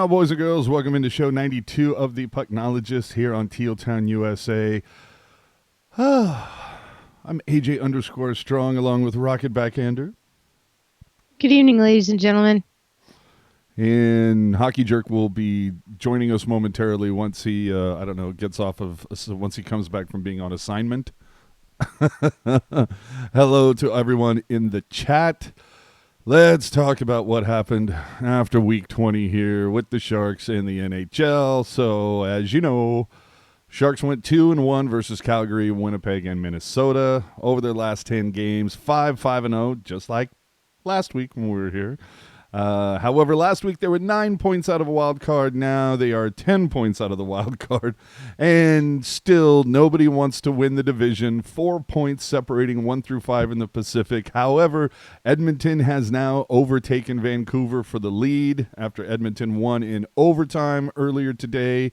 Now, boys and girls, welcome into show 92 of the Pucknologists here on Tealtown, USA. I'm AJ_Strong along with Rocket Backhander. Good evening, ladies and gentlemen. And Hockey Jerk will be joining us momentarily once he, gets off of, once he comes back from being on assignment. Hello to everyone in the chat. Let's talk about what happened after week 20 here with the Sharks and the NHL. So, as you know, Sharks went 2-1 versus Calgary, Winnipeg, and Minnesota over their last 10 games, 5-5-0, just like last week when we were here. However, last week they were 9 points out of a wild card. Now they are 10 points out of the wild card. And still, nobody wants to win the division. 4 points separating 1 through 5 in the Pacific. However, Edmonton has now overtaken Vancouver for the lead after Edmonton won in overtime earlier today.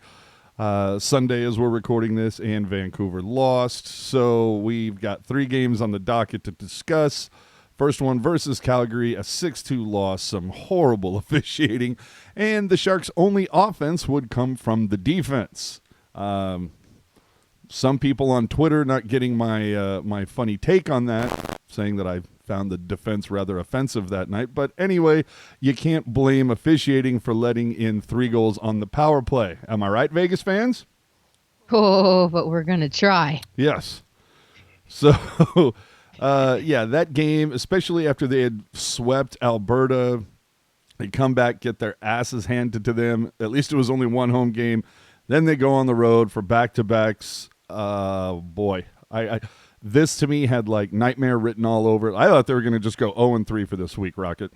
Sunday as we're recording this, and Vancouver lost. So we've got 3 games on the docket to discuss. First one versus Calgary, a 6-2 loss, some horrible officiating, and the Sharks' only offense would come from the defense. Some people on Twitter not getting my funny take on that, saying that I found the defense rather offensive that night. But anyway, you can't blame officiating for letting in 3 goals on the power play. Am I right, Vegas fans? Oh, but we're going to try. Yes. So... that game, especially after they had swept Alberta, they come back, get their asses handed to them. At least it was only one home game. Then they go on the road for back-to-backs. This to me had like nightmare written all over it. I thought they were going to just go 0-3 for this week, Rocket.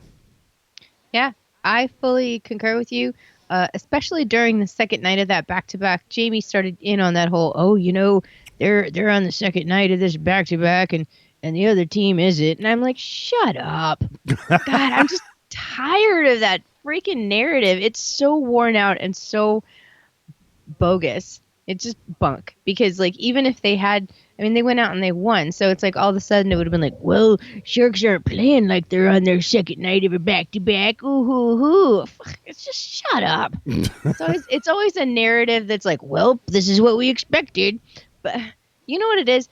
Yeah, I fully concur with you, especially during the second night of that back-to-back. Jamie started in on that whole, they're on the second night of this back-to-back, and the other team isn't. And I'm like, shut up. God, I'm just tired of that freaking narrative. It's so worn out and so bogus. It's just bunk. Because, like, even if they had, they went out and they won. So it's like all of a sudden it would have been like, well, Sharks aren't playing like they're on their second night of a back-to-back. Ooh, hoo, hoo. It's just shut up. It's always a narrative that's like, well, this is what we expected. But you know what it is?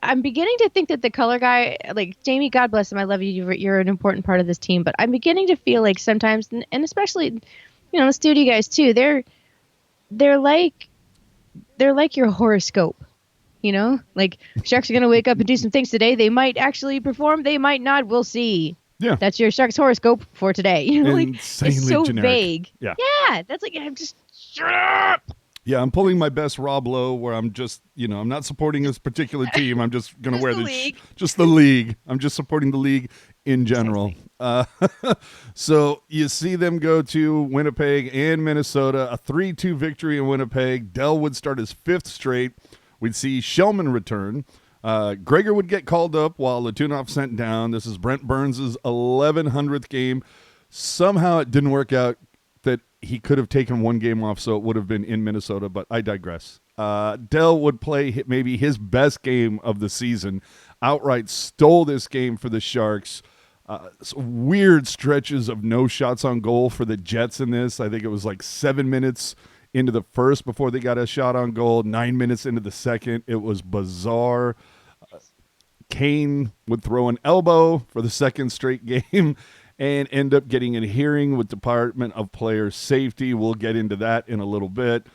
I'm beginning to think that the color guy, like Jamie, God bless him, I love you. You're an important part of this team. But I'm beginning to feel like sometimes, and especially, the studio guys too. They're like your horoscope. Like Sharks are gonna wake up and do some things today. They might actually perform. They might not. We'll see. Yeah, that's your Sharks horoscope for today. Insanely it's so generic. Vague. Yeah, that's like I'm just shut up. Yeah, I'm pulling my best Rob Lowe where I'm just, I'm not supporting this particular team. I'm just going to wear just the league. I'm just supporting the league in general. So you see them go to Winnipeg and Minnesota, a 3-2 victory in Winnipeg. Dell would start his 5th straight. We'd see Shellman return. Gregor would get called up while Latunov sent down. This is Brent Burns' 1100th game. Somehow it didn't work out that he could have taken 1 game off, so it would have been in Minnesota, but I digress. Dell would play maybe his best game of the season, outright stole this game for the Sharks. Weird stretches of no shots on goal for the Jets in this. I think it was like 7 minutes into the first before they got a shot on goal, 9 minutes into the second. It was bizarre. Kane would throw an elbow for the second straight game and end up getting a hearing with Department of Player Safety. We'll get into that in a little bit.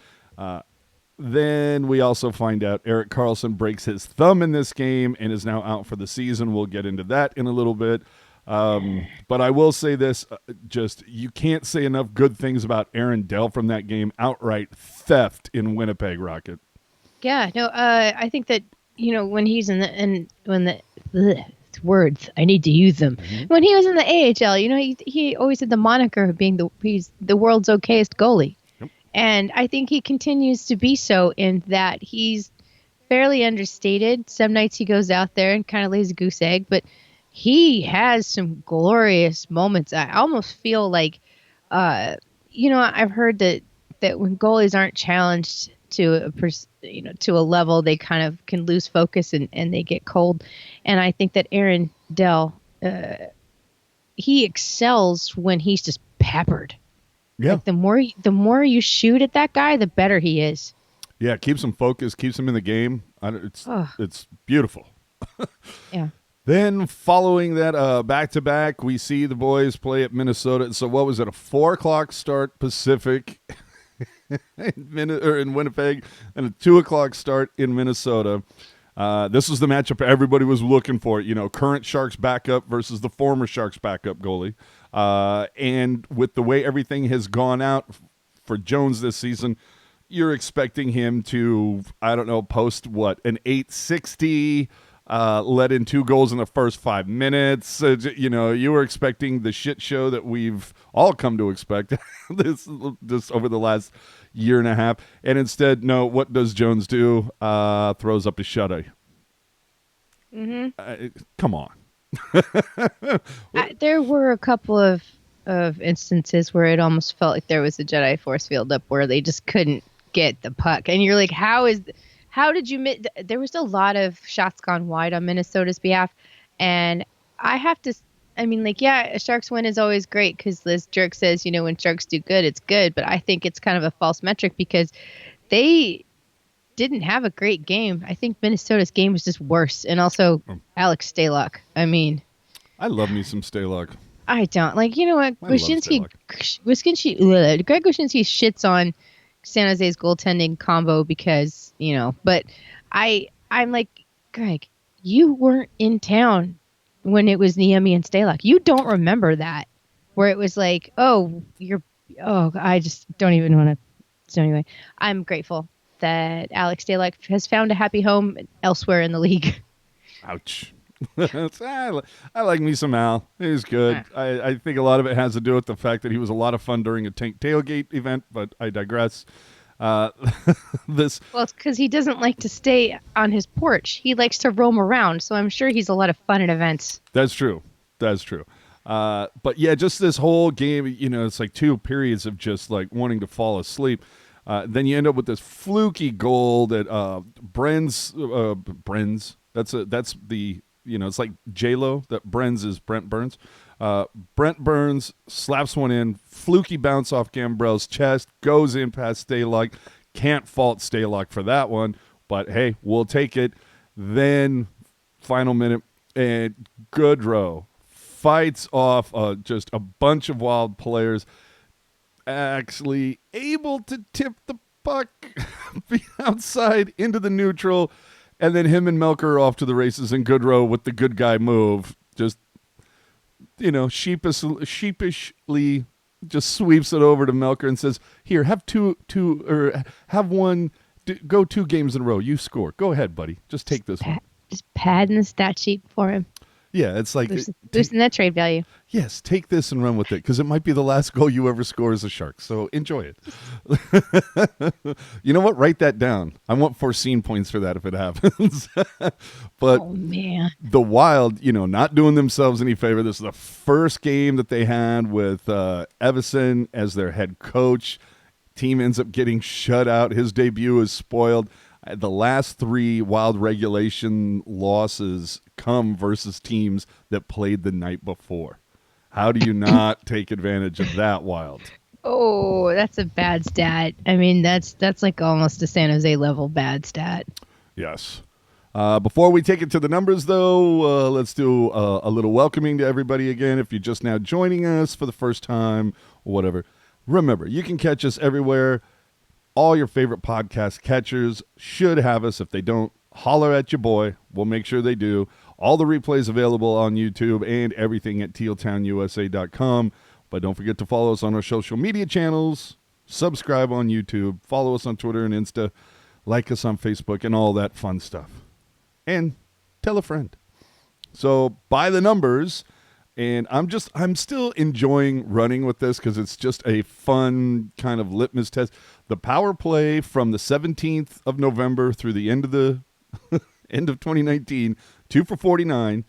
Then we also find out Erik Karlsson breaks his thumb in this game and is now out for the season. We'll get into that in a little bit. But I will say this, you can't say enough good things about Aaron Dell from that game. Outright theft in Winnipeg, Rocket. Yeah, no, I think that, when he's words, I need to use them. Mm-hmm. When he was in the AHL, he always had the moniker of being he's the world's okayest goalie. Yep. And I think he continues to be so in that he's fairly understated. Some nights he goes out there and kind of lays a goose egg, but he has some glorious moments. I almost feel like, I've heard that when goalies aren't challenged to a level, they kind of can lose focus and they get cold. And I think that Aaron Dell, he excels when he's just peppered. Yeah. Like the more you shoot at that guy, the better he is. Yeah, keeps him focused, keeps him in the game. Oh, It's beautiful. yeah. Then following that back-to-back, we see the boys play at Minnesota. So what was it, a 4:00 start Pacific in Winnipeg and a 2:00 start in Minnesota. This was the matchup everybody was looking for. Current Sharks backup versus the former Sharks backup goalie. And with the way everything has gone out for Jones this season, you're expecting him to, I don't know, post an 860, let in 2 goals in the first 5 minutes. You were expecting the shit show that we've all come to expect this over the last year and a half. And instead, no, what does Jones do? Throws up a shutout. Come on. There were a couple of instances where it almost felt like there was a Jedi Force field up where they just couldn't get the puck. And you're like, how did you there was a lot of shots gone wide on Minnesota's behalf. And I have to, a Sharks win is always great because Liz Jerk says, when Sharks do good, it's good. But I think it's kind of a false metric because they didn't have a great game. I think Minnesota's game was just worse. And also Alex Stalock. I love me some Stalock. I don't. Like, you know what? Greg Wyshynski shits on San Jose's goaltending combo because, but I'm like, Greg, you weren't in town when it was Niemi and Stalock. You don't remember that, where it was like, I just don't even want to. So anyway, I'm grateful that Alex Stalock has found a happy home elsewhere in the league. Ouch. I like me some Al. He's good. I think a lot of it has to do with the fact that he was a lot of fun during a tank tailgate event, but I digress. Well, it's because he doesn't like to stay on his porch. He likes to roam around, so I'm sure he's a lot of fun at events. That's true. But yeah, just this whole game, it's like 2 periods of just like wanting to fall asleep. Then you end up with this fluky goal that Brenz. That's the. It's like J-Lo. That Brenz is Brent Burns. Brent Burns slaps one in. Fluky bounce off Gambrell's chest. Goes in past Stalock. Can't fault Stalock for that one. But, hey, we'll take it. Then, final minute. And Goodrow fights off just a bunch of wild players. Actually able to tip the puck outside into the neutral. And then him and Melker are off to the races, and Goodrow with the good guy move just, sheepishly just sweeps it over to Melker and says, "Here, have have one, go 2 games in a row. You score. Go ahead, buddy. Just take this one." Just padding the stat sheet for him. Yeah, it's like boosting that trade value. Yes, take this and run with it because it might be the last goal you ever score as a Shark. So enjoy it. You know what? Write that down. I want foreseen points for that if it happens. But oh man, the Wild, not doing themselves any favor. This is the first game that they had with Evason as their head coach. Team ends up getting shut out. His debut is spoiled. The last 3 Wild regulation losses come versus teams that played the night before. How do you not take advantage of that, Wild? Oh, that's a bad stat. That's like almost a San Jose level bad stat. Yes. Before we take it to the numbers, though, let's do a little welcoming to everybody again. If you're just now joining us for the first time or whatever, remember, you can catch us everywhere. All your favorite podcast catchers should have us. If they don't, holler at your boy. We'll make sure they do. All the replays available on YouTube and everything at tealtownusa.com. But don't forget to follow us on our social media channels. Subscribe on YouTube. Follow us on Twitter and Insta. Like us on Facebook and all that fun stuff. And tell a friend. So by the numbers, and I'm still enjoying running with this because it's just a fun kind of litmus test. The power play from the 17th of November through the end of the end of 2019, 2 for 49.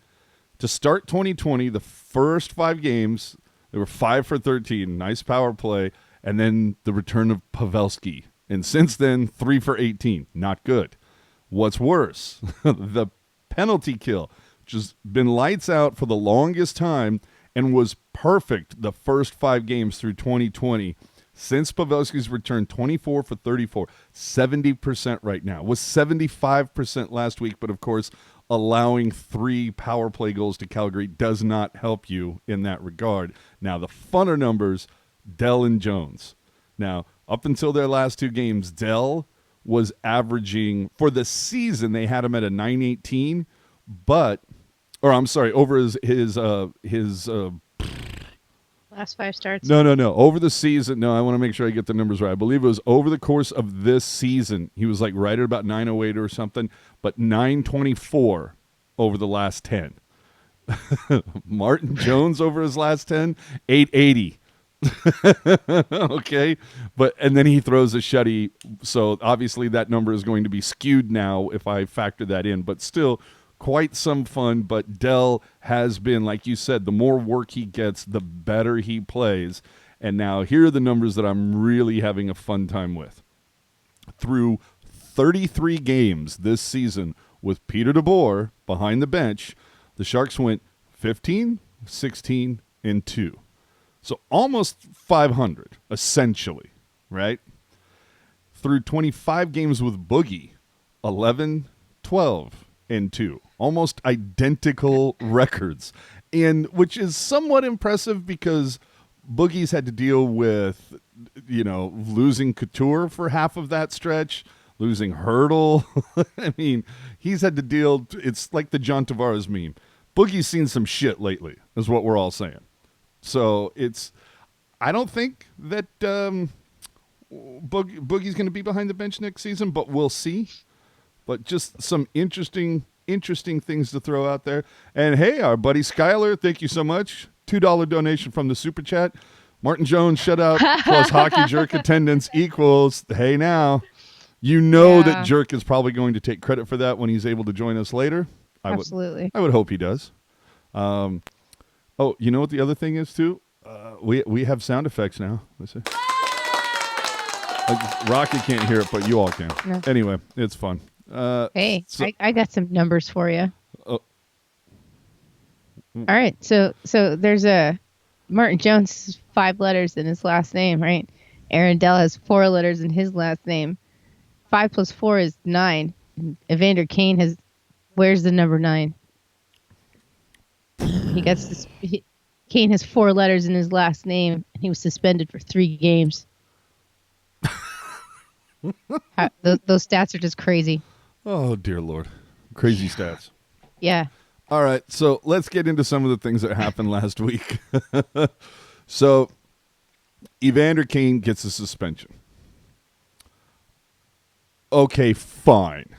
To start 2020, the first 5 games, they were 5 for 13. Nice power play. And then the return of Pavelski. And since then, 3 for 18. Not good. What's worse? The penalty kill, which has been lights out for the longest time and was perfect the first 5 games through 2020. Since Pavelski's return, 24 for 34, 70% right now. Was 75% last week, but of course, allowing 3 power play goals to Calgary does not help you in that regard. Now, the funner numbers, Dell and Jones. Now, up until their last 2 games, Dell was averaging, for the season, they had him at a 918, over his last 5 starts. No. Over the season, I want to make sure I get the numbers right. I believe it was over the course of this season. He was like right at about 908 or something, but 924 over the last 10. Martin Jones over his last 10, 880. Okay, and then he throws a shutty, so obviously that number is going to be skewed now if I factor that in, but still quite some fun. But Dell has been, like you said, the more work he gets, the better he plays. And now here are the numbers that I'm really having a fun time with. Through 33 games this season with Peter DeBoer behind the bench, the Sharks went 15, 16, and 2. So almost 500, essentially, right? Through 25 games with Boogie, 11, 12, and 2. Almost identical records, and which is somewhat impressive because Boogie's had to deal with, losing Couture for half of that stretch, losing Hurdle. I mean, he's had to deal. It's like the John Tavares meme. Boogie's seen some shit lately, is what we're all saying. So I don't think that Boogie's going to be behind the bench next season, but we'll see. But just some interesting things to throw out there. And hey, our buddy Skyler, thank you so much. $2 donation from the Super Chat. Martin Jones shutout plus hockey jerk attendance equals, hey now. That Jerk is probably going to take credit for that when he's able to join us later. Absolutely. I would hope he does. Oh, you know what the other thing is, too? We have sound effects now. Listen. Rocky can't hear it, but you all can. No. Anyway, it's fun. Hey, I got some numbers for you. All right, so there's a Martin Jones 5 letters in his last name, right? Aaron Dell has 4 letters in his last name. 5 plus 4 is 9. And Evander Kane where's the number 9? Kane has 4 letters in his last name, and he was suspended for 3 games. Those stats are just crazy. Oh, dear Lord. Crazy stats. Yeah. All right, so let's get into some of the things that happened last week. So, Evander Kane gets a suspension. Okay, fine.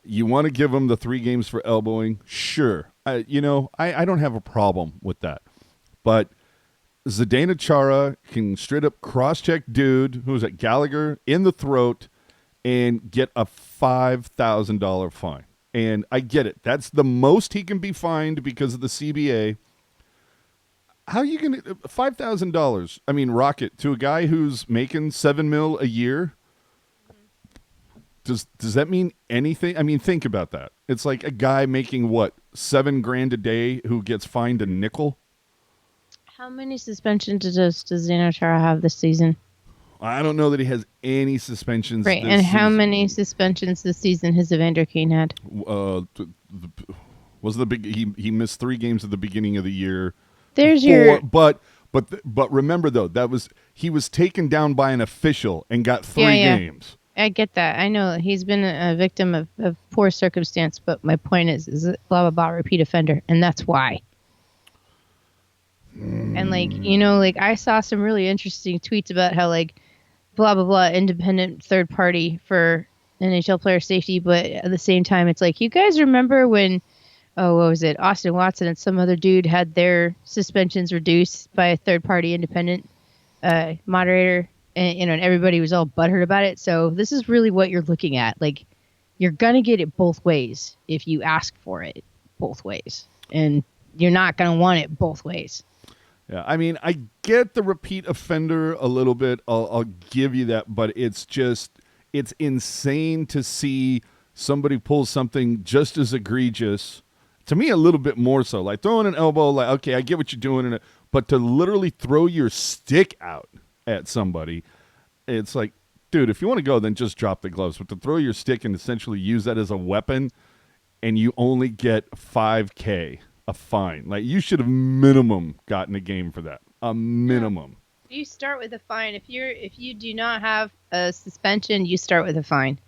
You want to give him the 3 games for elbowing? Sure. I don't have a problem with that. But Zdeno Chara can straight up cross-check dude who's at Gallagher in the throat and get a $5,000 fine. And I get it. That's the most he can be fined because of the CBA. How are you going to $5,000? I mean, Rocket, to a guy who's making $7 million a year. Does that mean anything? I mean, think about that. It's like a guy making what, $7,000 a day who gets fined a nickel. How many suspensions does Zdeno Chara have this season? I don't know that he has any suspensions. Right, and how many suspensions this season has Evander Kane had? Was the big? He missed 3 games at the beginning of the year. There's your. But remember though, he was taken down by an official and got 3 games. I get that. I know he's been a victim of poor circumstance, but my point is blah blah blah repeat offender, and that's why. And I saw some really interesting tweets about how blah blah blah independent third party for NHL player safety, but at the same time it's like, you guys remember when what was it, Austin Watson and some other dude had their suspensions reduced by a third party independent moderator, and everybody was all butthurt about it. So this is really what you're looking at. You're gonna get it both ways if you ask for it both ways, and you're not gonna want it both ways. Yeah, I mean, I get the repeat offender a little bit. I'll give you that, but it's insane to see somebody pull something just as egregious. To me, a little bit more so. Like throwing an elbow, okay, I get what you're doing, But to literally throw your stick out at somebody, it's like, dude, if you want to go, then just drop the gloves. But to throw your stick and essentially use that as a weapon, and you only get $5,000 a fine. Like, you should have minimum gotten a game for that. A minimum. You start with a fine. If you do not have a suspension, you start with a fine.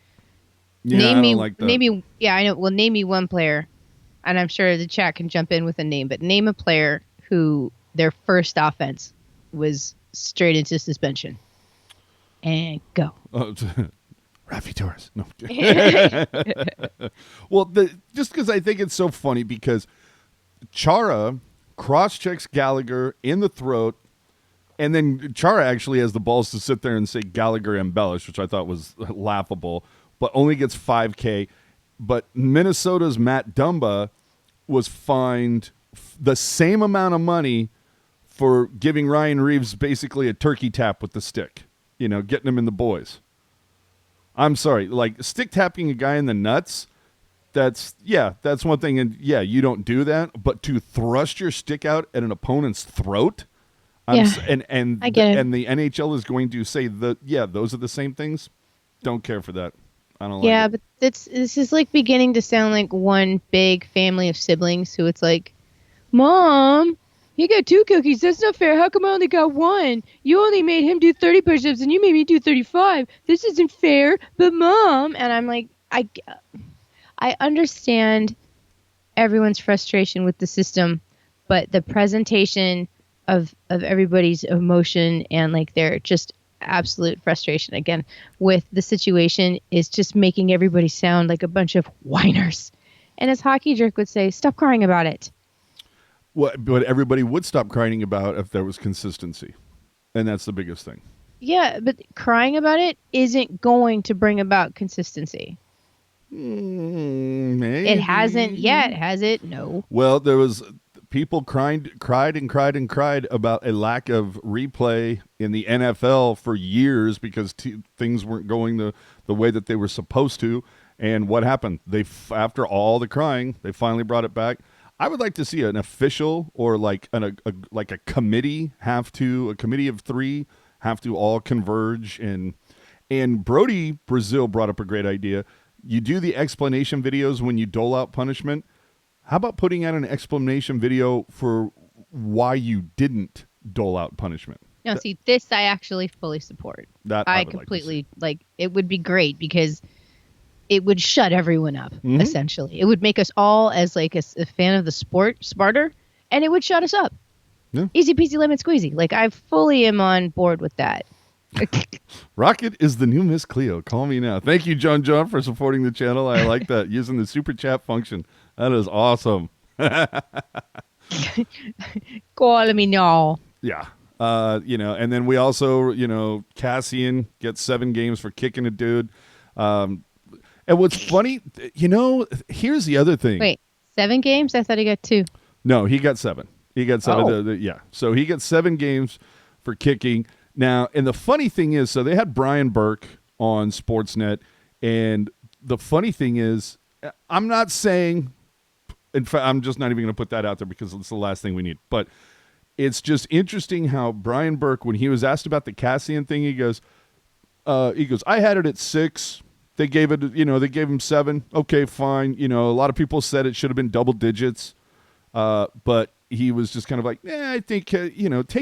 Yeah, name I me, don't like that. Maybe, yeah, I know. Well, name me one player, and I'm sure the chat can jump in with a name. But name a player who their first offense was straight into suspension. And go. Rafi Torres. No. Well, just because I think it's so funny, because Chara cross-checks Gallagher in the throat, and then Chara actually has the balls to sit there and say Gallagher embellished, which I thought was laughable, but only gets $5,000. But Minnesota's Matt Dumba was fined the same amount of money for giving Ryan Reeves basically a turkey tap with the stick, getting him in the boys. I'm sorry, like, stick tapping a guy in the nuts, that's one thing, and you don't do that, but to thrust your stick out at an opponent's throat, I get it. And the NHL is going to say those are the same things. Don't care for that. I don't like it. Yeah, but this is like beginning to sound like one big family of siblings who it's like, Mom, he got 2 cookies. That's not fair. How come I only got 1? You only made him do 30 push-ups and you made me do 35. This isn't fair. But Mom, and I'm like, I understand everyone's frustration with the system, but the presentation of everybody's emotion and like their just absolute frustration again with the situation is just making everybody sound like a bunch of whiners. And as Hockey Jerk would say, stop crying about it. What everybody would stop crying about if there was consistency. And that's the biggest thing. Yeah, but crying about it isn't going to bring about consistency. Maybe. It hasn't yet, has it? No. Well, there was people cried about a lack of replay in the NFL for years because things weren't going the way that they were supposed to. And what happened? After all the crying, they finally brought it back. I would like to see an official or like a committee a committee of 3 have to all converge. And Brody Brazil brought up a great idea. You do the explanation videos when you dole out punishment. How about putting out an explanation video for why you didn't dole out punishment? No, see, this I actually fully support. That I completely like. It would be great because it would shut everyone up. Essentially, it would make us all as like a fan of the sport smarter, and it would shut us up. Yeah. Easy peasy lemon squeezy. Like, I fully am on board with that. Rocket is the new Miss Cleo. Call me now. Thank you, John, for supporting the channel. I like that. Using the super chat function. That is awesome. Call me now. Yeah. And then we also, Cassian gets 7 games for kicking a dude. And what's funny, here's the other thing. Wait, 7 games? I thought he got 2. No, he got 7. He got 7. Oh. So he gets 7 games for kicking. Now, and the funny thing is, so they had Brian Burke on Sportsnet, and the funny thing is, I'm not saying, in fact, I'm just not even going to put that out there because it's the last thing we need, but it's just interesting how Brian Burke, when he was asked about the Cassian thing, he goes, I had it at 6. They gave him 7. Okay, fine. A lot of people said it should have been double digits, but he was just kind of like, I think, take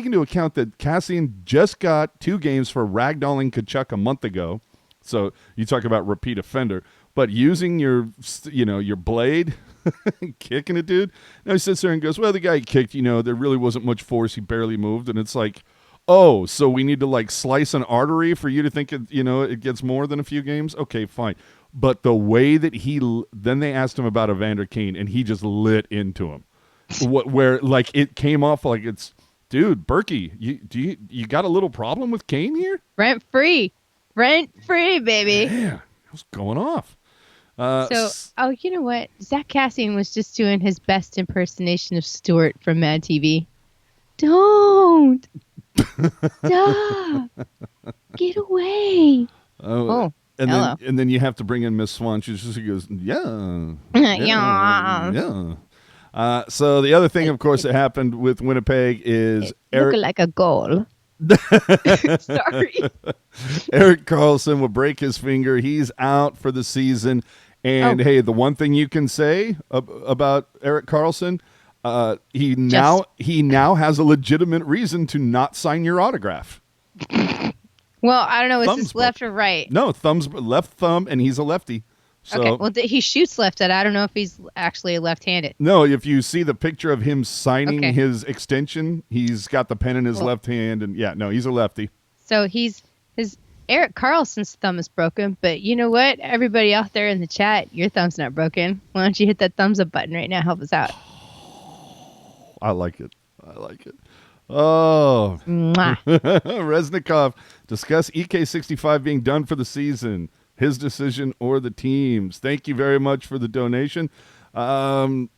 into account that Cassian just got 2 games for ragdolling Kachuk a month ago. So you talk about repeat offender, but using your blade, kicking a dude. Now he sits there and goes, well, the guy kicked, there really wasn't much force. He barely moved. And it's like, oh, so we need to like slice an artery for you to think it gets more than a few games? Okay, fine. But the way that then they asked him about Evander Kane and he just lit into him. Where like it came off like it's, dude, Berkey, you got a little problem with Kane here? Rent free, baby. Yeah, what's going off? You know what? Zach Cassian was just doing his best impersonation of Stewart from Mad TV. Don't stop, get away. Oh. And then you have to bring in Miss Swan. She goes, yeah. So the other thing, of course, that happened with Winnipeg is Look like a goal. Sorry. Erik Karlsson will break his finger. He's out for the season. And hey, the one thing you can say about Erik Karlsson, he now has a legitimate reason to not sign your autograph. Well, I don't know. Is this left or right? No, left thumb, and he's a lefty. So, okay. Well, he shoots left-handed. I don't know if he's actually left-handed. No, if you see the picture of him signing his extension, he's got the pen in his left hand, and he's a lefty. So his Erik Karlsson's thumb is broken, but you know what? Everybody out there in the chat, your thumb's not broken. Why don't you hit that thumbs up button right now? Help us out. I like it. Oh. Reznikov, discuss EK65 being done for the season. His decision or the team's. Thank you very much for the donation. No,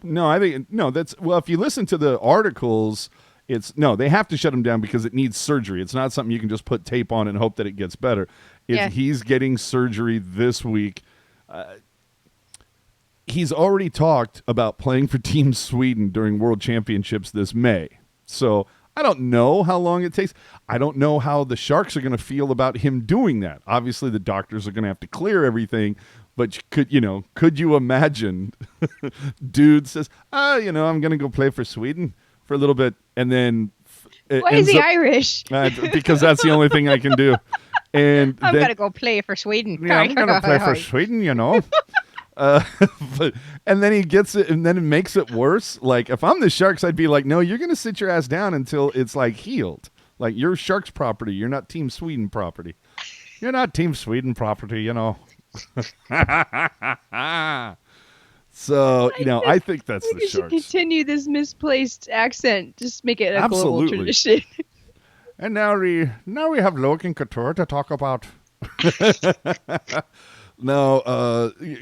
I think if you listen to the articles, they have to shut him down because it needs surgery. It's not something you can just put tape on and hope that it gets better. If he's getting surgery this week, he's already talked about playing for Team Sweden during World Championships this May. So I don't know how long it takes. I don't know how the Sharks are going to feel about him doing that. Obviously, the doctors are going to have to clear everything. But could you imagine? Dude says, I'm going to go play for Sweden for a little bit, and then why is he Irish? Because that's the only thing I can do. And I'm going to go play for Sweden. Yeah, I'm going to play for Sweden. And then he gets it, and then it makes it worse. Like, if I'm the Sharks, I'd be like, no, you're going to sit your ass down until it's like healed. Like, you're Sharks property. You're not Team Sweden property. You're not Team Sweden property, So, I think that's the Sharks. You should continue this misplaced accent. Just make it a global tradition. And now we have Logan Couture to talk about. Now,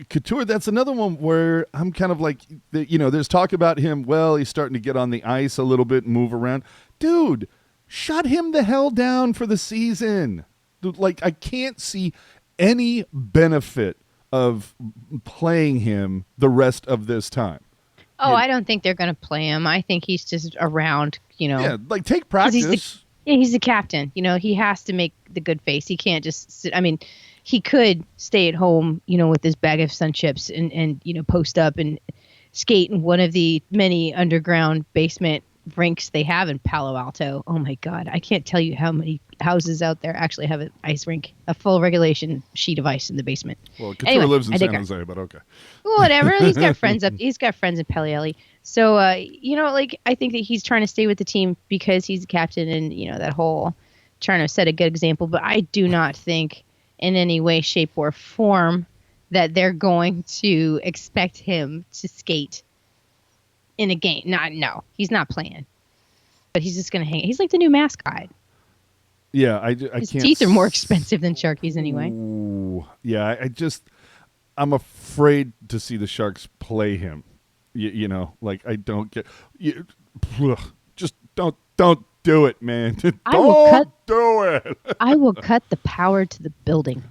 Couture, that's another one where I'm kind of like, there's talk about him. Well, he's starting to get on the ice a little bit and move around. Dude, shut him the hell down for the season. Dude, like, I can't see any benefit of playing him the rest of this time. Oh, I don't think they're going to play him. I think he's just around, Yeah, like, take practice. He's the captain. He has to make the good face. He can't just sit. I mean, he could stay at home, with his bag of Sun Chips and post up and skate in one of the many underground basement rinks they have in Palo Alto. Oh my God. I can't tell you how many houses out there actually have an ice rink, a full regulation sheet of ice in the basement. Well, Couture lives in San Jose, but okay. Whatever. He's got friends He's got friends in Pelieli. So, I think that he's trying to stay with the team because he's the captain and, that whole trying to set a good example. But I do not think in any way, shape, or form that they're going to expect him to skate in a game. No, he's not playing. But he's just going to hang. He's like the new mascot. Yeah, I His can't. teeth are more expensive than Sharkies anyway. Ooh, yeah, I'm afraid to see the Sharks play him. Like, I don't get. Just don't do it, man. Don't do it. I will cut the power to the building.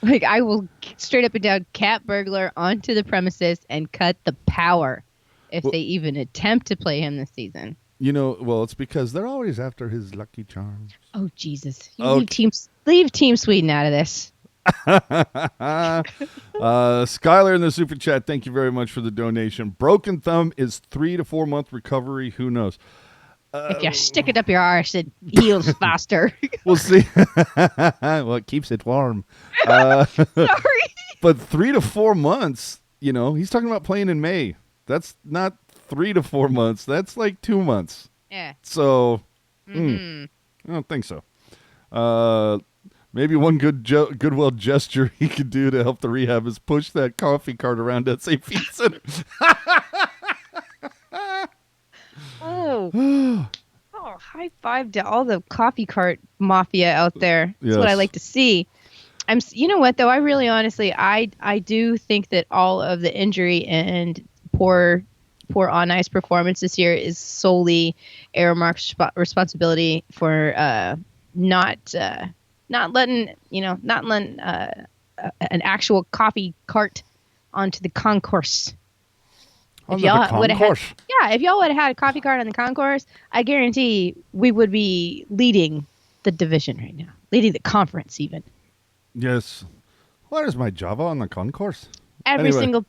Like, I will straight up and down cat burglar onto the premises and cut the power if they even attempt to play him this season. It's because they're always after his Lucky Charms. Oh, Jesus. Leave Team Sweden out of this. Skylar in the super chat, thank you very much for the donation. Broken thumb is 3 to 4 month recovery. Who knows? If you stick it up your arse, it heals faster. We'll see. Well, it keeps it warm. Sorry. But 3 to 4 months, he's talking about playing in May. That's not 3 to 4 months. That's like 2 months. Yeah. So, I don't think so. Maybe one goodwill gesture he could do to help the rehab is push that coffee cart around SAP Center. Oh, high five to all the coffee cart mafia out there. That's what I like to see. You know what, though? I really honestly, I do think that all of the injury and poor on ice performance this year is solely Aramark's responsibility for not letting an actual coffee cart onto the concourse. If y'all would have had a coffee cart on the concourse, I guarantee we would be leading the division right now, leading the conference even. Yes. Where's my Java on the concourse? Every single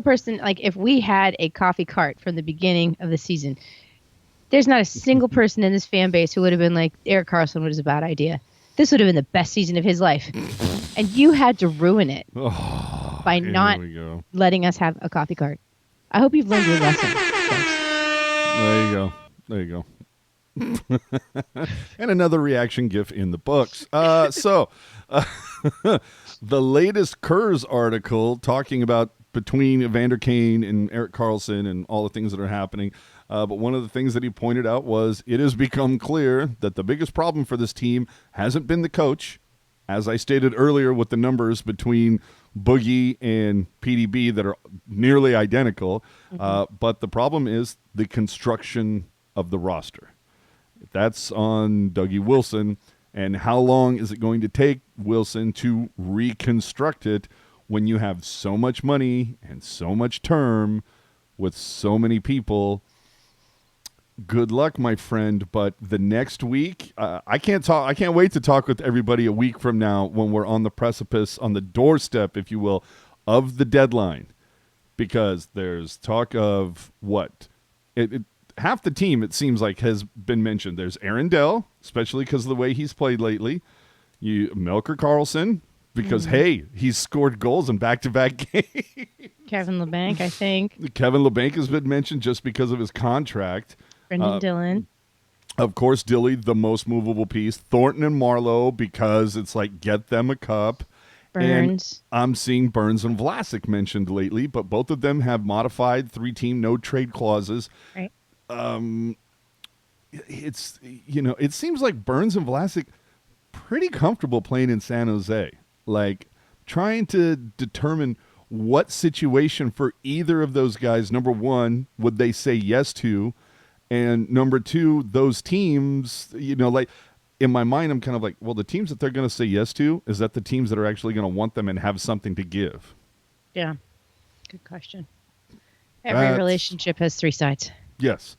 person, like if we had a coffee cart from the beginning of the season, there's not a single person in this fan base who would have been like, Erik Karlsson was a bad idea. This would have been the best season of his life. And you had to ruin it by not letting us have a coffee cart. I hope you've learned your lesson, folks. There you go. And another reaction GIF in the books. The latest Kurz article talking about between Evander Kane and Erik Karlsson and all the things that are happening. But one of the things that he pointed out was it has become clear that the biggest problem for this team hasn't been the coach. As I stated earlier with the numbers between Boogie and PDB that are nearly identical, but the problem is the construction of the roster. That's on Dougie Wilson, and how long is it going to take Wilson to reconstruct it when you have so much money and so much term with so many people? Good luck, my friend. But the next week, I can't wait to talk with everybody a week from now when we're on the precipice, on the doorstep, if you will, of the deadline. Because there's talk of what? Half the team, it seems like, has been mentioned. There's Aaron Dell, especially because of the way he's played lately. Melker Karlsson, because, hey, he's scored goals in back-to-back games. Kevin Labanc, I think. Kevin Labanc has been mentioned just because of his contract. Brendan Dillon. Of course, Dilly, the most movable piece. Thornton and Marlowe, because it's like, get them a cup. Burns. And I'm seeing Burns and Vlasic mentioned lately, but both of them have modified 3-team no-trade clauses. Right. It seems like Burns and Vlasic pretty comfortable playing in San Jose. Like, trying to determine what situation for either of those guys, number one, would they say yes to? And number two, those teams, like in my mind, I'm kind of like, well, the teams that they're going to say yes to, is that the teams that are actually going to want them and have something to give? Yeah. Good question. Every relationship has 3 sides. Yes.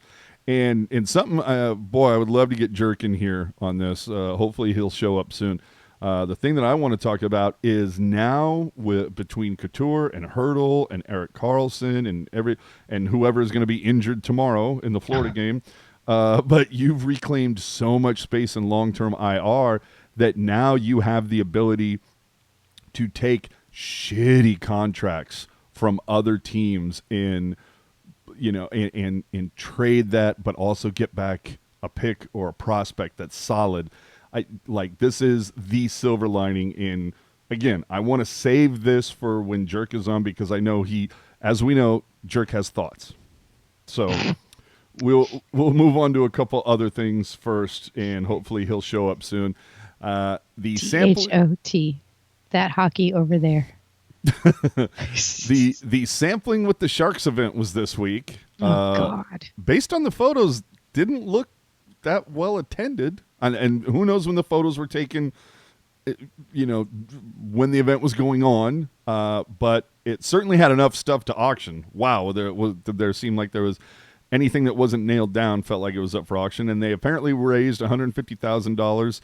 And something, boy, I would love to get Jerk in here on this. Hopefully he'll show up soon. The thing that I want to talk about is now between Couture and Hurdle and Erik Karlsson and whoever is going to be injured tomorrow in the Florida game. But you've reclaimed so much space in long-term IR that now you have the ability to take shitty contracts from other teams and trade that, but also get back a pick or a prospect that's solid. This is the silver lining in, again, I want to save this for when Jerk is on, because I know as we know, Jerk has thoughts. So we'll move on to a couple other things first, and hopefully he'll show up soon. The THOT, that hockey over there. The sampling with the Sharks event was this week. God. Based on the photos, didn't look that well attended. And who knows when the photos were taken, when the event was going on. But it certainly had enough stuff to auction. Wow, there seemed like there was anything that wasn't nailed down felt like it was up for auction. And they apparently raised $150,000.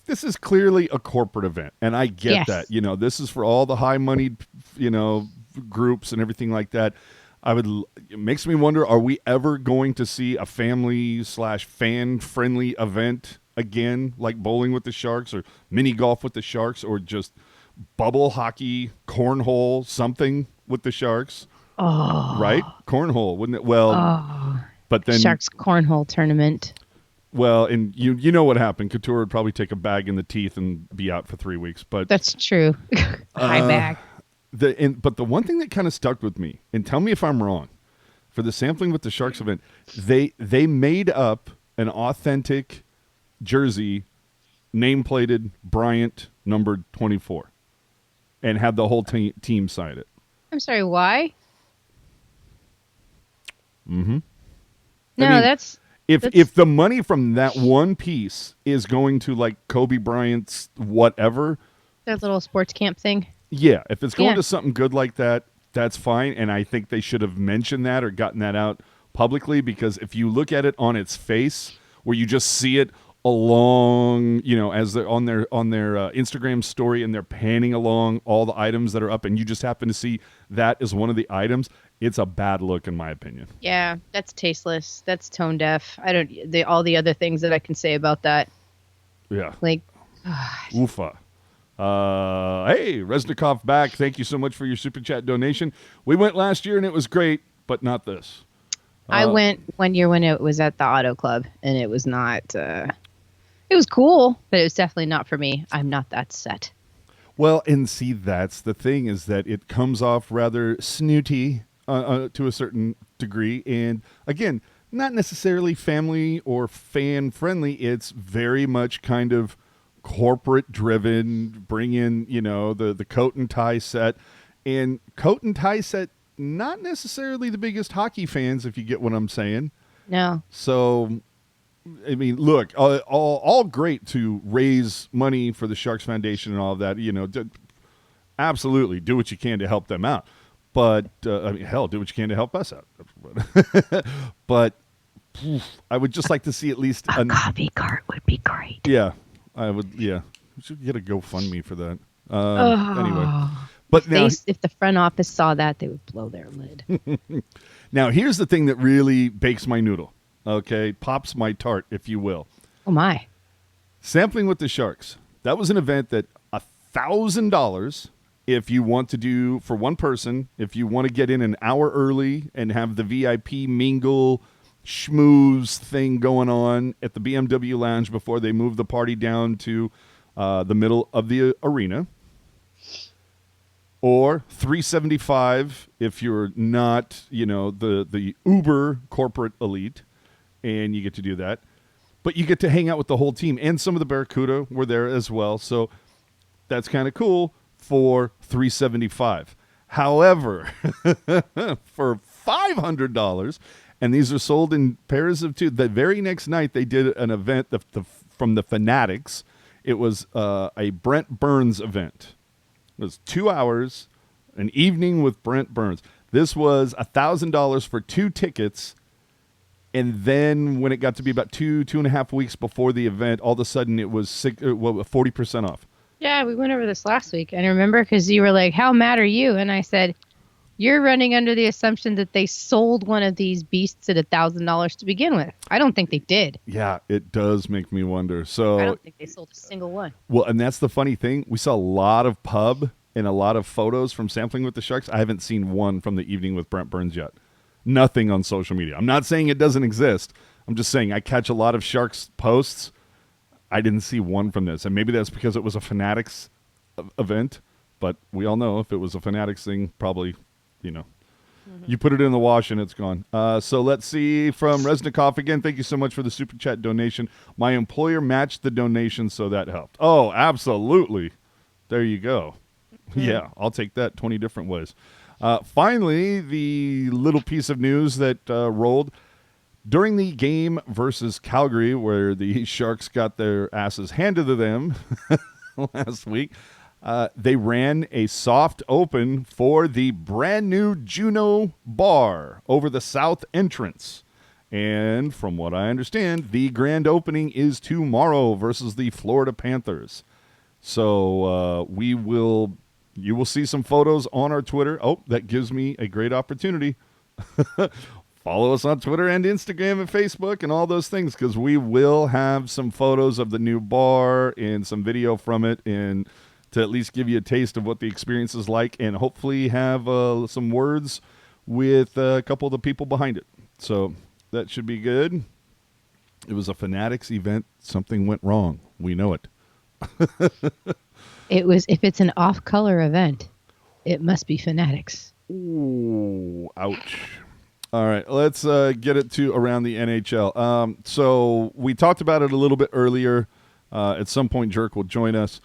This is clearly a corporate event, and I get that. This is for all the high-moneyed, groups and everything like that. It makes me wonder, are we ever going to see a family/fan-friendly event again, like bowling with the Sharks or mini golf with the Sharks, or just bubble hockey, cornhole, something with the Sharks? Oh. Right? Cornhole, wouldn't it? Well, but then Sharks cornhole tournament. Well, and you know what happened. Couture would probably take a bag in the teeth and be out for 3 weeks. But that's true. High bag. But the one thing that kind of stuck with me, and tell me if I'm wrong, for the sampling with the Sharks event, they made up an authentic jersey, name-plated Bryant, numbered 24, and had the whole team sign it. I'm sorry, why? Mm-hmm. No, that's... If the money from that one piece is going to like Kobe Bryant's whatever, that little sports camp thing. Yeah, if it's going to something good like that, that's fine. And I think they should have mentioned that or gotten that out publicly, because if you look at it on its face, where you just see it along, as they're on their Instagram story and they're panning along all the items that are up, and you just happen to see that as one of the items, it's a bad look in my opinion. Yeah, that's tasteless. That's tone deaf. All the other things that I can say about that. Yeah. Like, Oofa. Hey, Resnikov back. Thank you so much for your super chat donation. We went last year and it was great, but not this. I went one year when it was at the Auto Club, and it was not. It was cool, but it was definitely not for me. I'm not that set. Well, and see, that's the thing, is that it comes off rather snooty to a certain degree, and again, not necessarily family or fan friendly. It's very much kind of corporate driven. Bring in, the coat and tie set, and coat and tie set. Not necessarily the biggest hockey fans, if you get what I'm saying. No. So, I mean, look, all great to raise money for the Sharks Foundation and all of that. Absolutely, do what you can to help them out. But I mean, hell, do what you can to help us out. But I would just like to see at least a coffee cart would be great. Yeah, I would. Yeah, we should get a GoFundMe for that. Anyway. But now, if the front office saw that, they would blow their lid. Now, here's the thing that really bakes my noodle, okay? Pops my tart, if you will. Oh, my. Sampling with the Sharks. That was an event that $1,000, if you want to do for one person, if you want to get in an hour early and have the VIP mingle schmooze thing going on at the BMW Lounge before they move the party down to the middle of the arena. Or $375 if you're not, the uber corporate elite, and you get to do that. But you get to hang out with the whole team, and some of the Barracuda were there as well. So that's kind of cool for $375. However, for $500, and these are sold in pairs of two. The very next night they did an event from the Fanatics. It was a Brent Burns event. It was 2 hours, an evening with Brent Burns. This was $1,000 for 2 tickets, and then when it got to be about 2.5 weeks before the event, all of a sudden it was 40% off. Yeah, we went over this last week. And I remember because you were like, how mad are you? And I said, you're running under the assumption that they sold one of these beasts at $1,000 to begin with. I don't think they did. Yeah, it does make me wonder. So I don't think they sold a single one. Well, and that's the funny thing. We saw a lot of pub and a lot of photos from Sampling with the Sharks. I haven't seen one from the evening with Brent Burns yet. Nothing on social media. I'm not saying it doesn't exist. I'm just saying I catch a lot of Sharks posts. I didn't see one from this. And maybe that's because it was a Fanatics event. But we all know if it was a Fanatics thing, probably... You put it in the wash and it's gone. So let's see from Resnikov again. Thank you so much for the super chat donation. My employer matched the donation, so that helped. Oh, absolutely. There you go. Yeah, I'll take that 20 different ways. Finally, the little piece of news that rolled during the game versus Calgary, where the Sharks got their asses handed to them last week. They ran a soft open for the brand new Juno bar over the south entrance. And from what I understand, the grand opening is tomorrow versus the Florida Panthers. So you will see some photos on our Twitter. Oh, that gives me a great opportunity. Follow us on Twitter and Instagram and Facebook and all those things, because we will have some photos of the new bar and some video from it, and to at least give you a taste of what the experience is like, and hopefully have some words with a couple of the people behind it. So that should be good. It was a Fanatics event. Something went wrong. We know it. If it's an off-color event, it must be Fanatics. Ooh, ouch. All right, let's get it to around the NHL. So we talked about it a little bit earlier. At some point, Jerk will join us.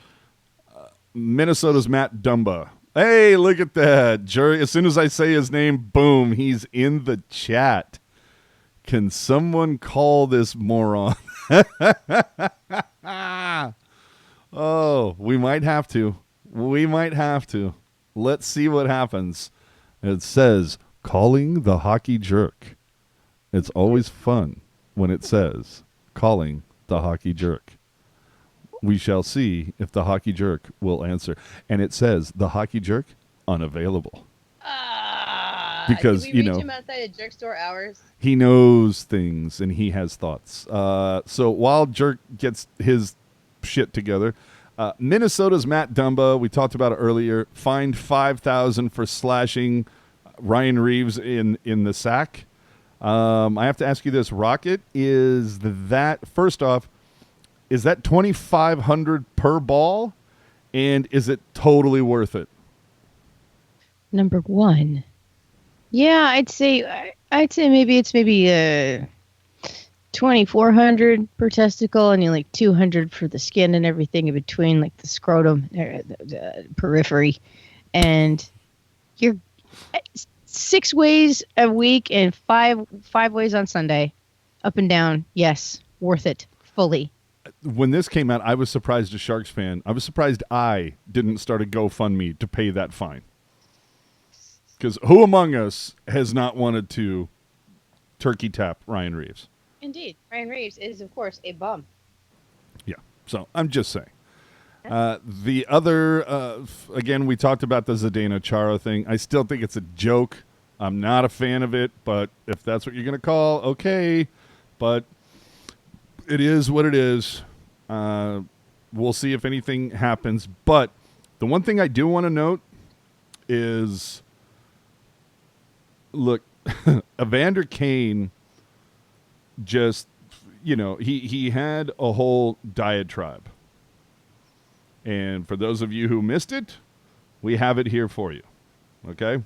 Minnesota's Matt Dumba. Hey, look at that. Jerk, as soon as I say his name, boom, he's in the chat. Can someone call this moron? Oh, we might have to. We might have to. Let's see what happens. It says, calling the hockey jerk. It's always fun when it says, calling the hockey jerk. We shall see if the hockey jerk will answer. And it says, the hockey jerk, unavailable. Because, did we reach him outside of jerk store hours? He knows things and he has thoughts. So while Jerk gets his shit together, Minnesota's Matt Dumba, we talked about it earlier, fined $5,000 for slashing Ryan Reeves in the sack. I have to ask you this, Rocket, is that, first off, is that $2,500 per ball? And is it totally worth it? Number one. Yeah, I'd say maybe it's $2,400 per testicle, and like $200 for the skin and everything in between, like the scrotum, the periphery, and you're 6 ways a week and five ways on Sunday, up and down. Yes, worth it fully. When this came out, I was surprised as Sharks fan. I was surprised I didn't start a GoFundMe to pay that fine. Because who among us has not wanted to turkey tap Ryan Reeves? Indeed. Ryan Reeves is, of course, a bum. Yeah. So I'm just saying. The other, again, we talked about the Zdeno Chara thing. I still think it's a joke. I'm not a fan of it, but if that's what you're going to call, okay. But it is what it is. We'll see if anything happens. But the one thing I do want to note is, look, Evander Kane just, he had a whole diatribe. And for those of you who missed it, we have it here for you. Okay?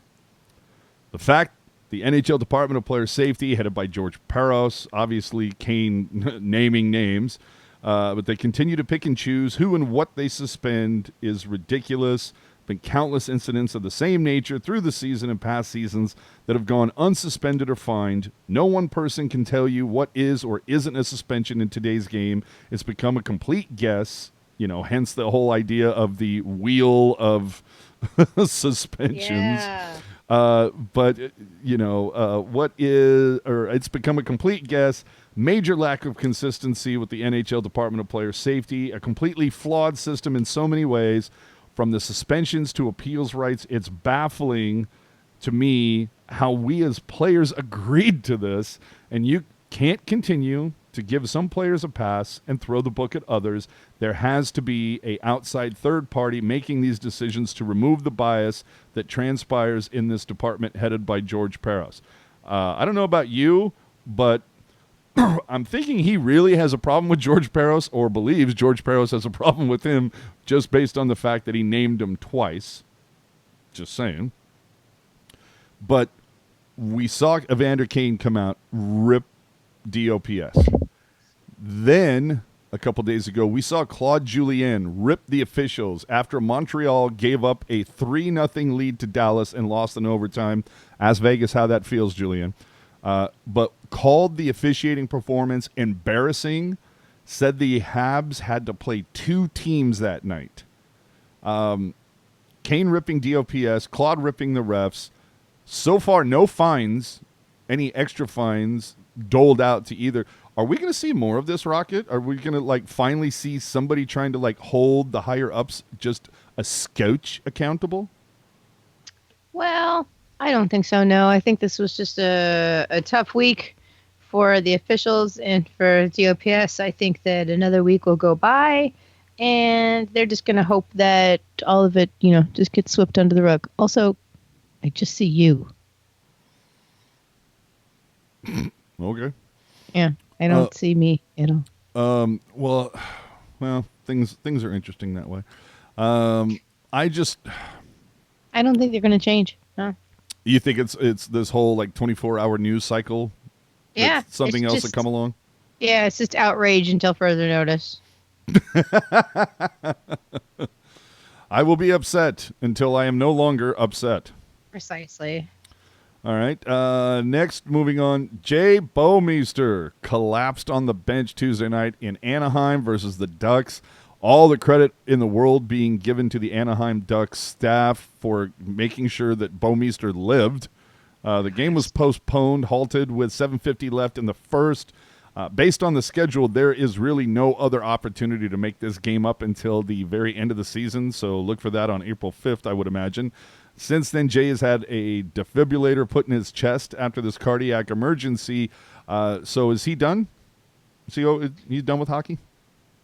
The fact the NHL Department of Player Safety, headed by George Peros, obviously Kane naming names, but they continue to pick and choose who and what they suspend is ridiculous. Been countless incidents of the same nature through the season and past seasons that have gone unsuspended or fined. No one person can tell you what is or isn't a suspension in today's game. It's become a complete guess, hence the whole idea of the wheel of suspensions. Yeah. But what is, or it's become a complete guess. Major lack of consistency with the NHL Department of Player Safety, a completely flawed system in so many ways. From the suspensions to appeals rights, it's baffling to me how we as players agreed to this, and you can't continue to give some players a pass and throw the book at others. There has to be an outside third party making these decisions to remove the bias that transpires in this department headed by George Peros. I don't know about you, but I'm thinking he really has a problem with George Peros, or believes George Peros has a problem with him, just based on the fact that he named him twice. Just saying. But we saw Evander Kane come out, rip DOPS. Then, a couple days ago, we saw Claude Julien rip the officials after Montreal gave up a 3-0 lead to Dallas and lost in overtime. Ask Vegas how that feels, Julien. But called the officiating performance embarrassing, said the Habs had to play 2 teams that night. Kane ripping DOPS, Claude ripping the refs. So far, no fines, any extra fines doled out to either. Are we going to see more of this, Rocket? Are we going to finally see somebody trying to hold the higher ups just a scotch accountable? Well, I don't think so, no. I think this was just a tough week for the officials and for DOPS. I think that another week will go by, and they're just going to hope that all of it, just gets swept under the rug. Also, I just see you. Okay. Yeah, I don't see me at all. Well, things are interesting that way. I don't think they're going to change. No. You think it's this whole 24-hour news cycle? Yeah. Something else to come along? Yeah, it's just outrage until further notice. I will be upset until I am no longer upset. Precisely. All right. Next, moving on. Jay Bouwmeester collapsed on the bench Tuesday night in Anaheim versus the Ducks. all the credit in the world being given to the Anaheim Ducks staff for making sure that Bouwmeester lived. The game was postponed, halted with 7:50 left in the first. Based on the schedule, there is really no other opportunity to make this game up until the very end of the season, so look for that on April 5th, I would imagine. Since then, Jay has had a defibrillator put in his chest after this cardiac emergency. So is he done? He's done with hockey?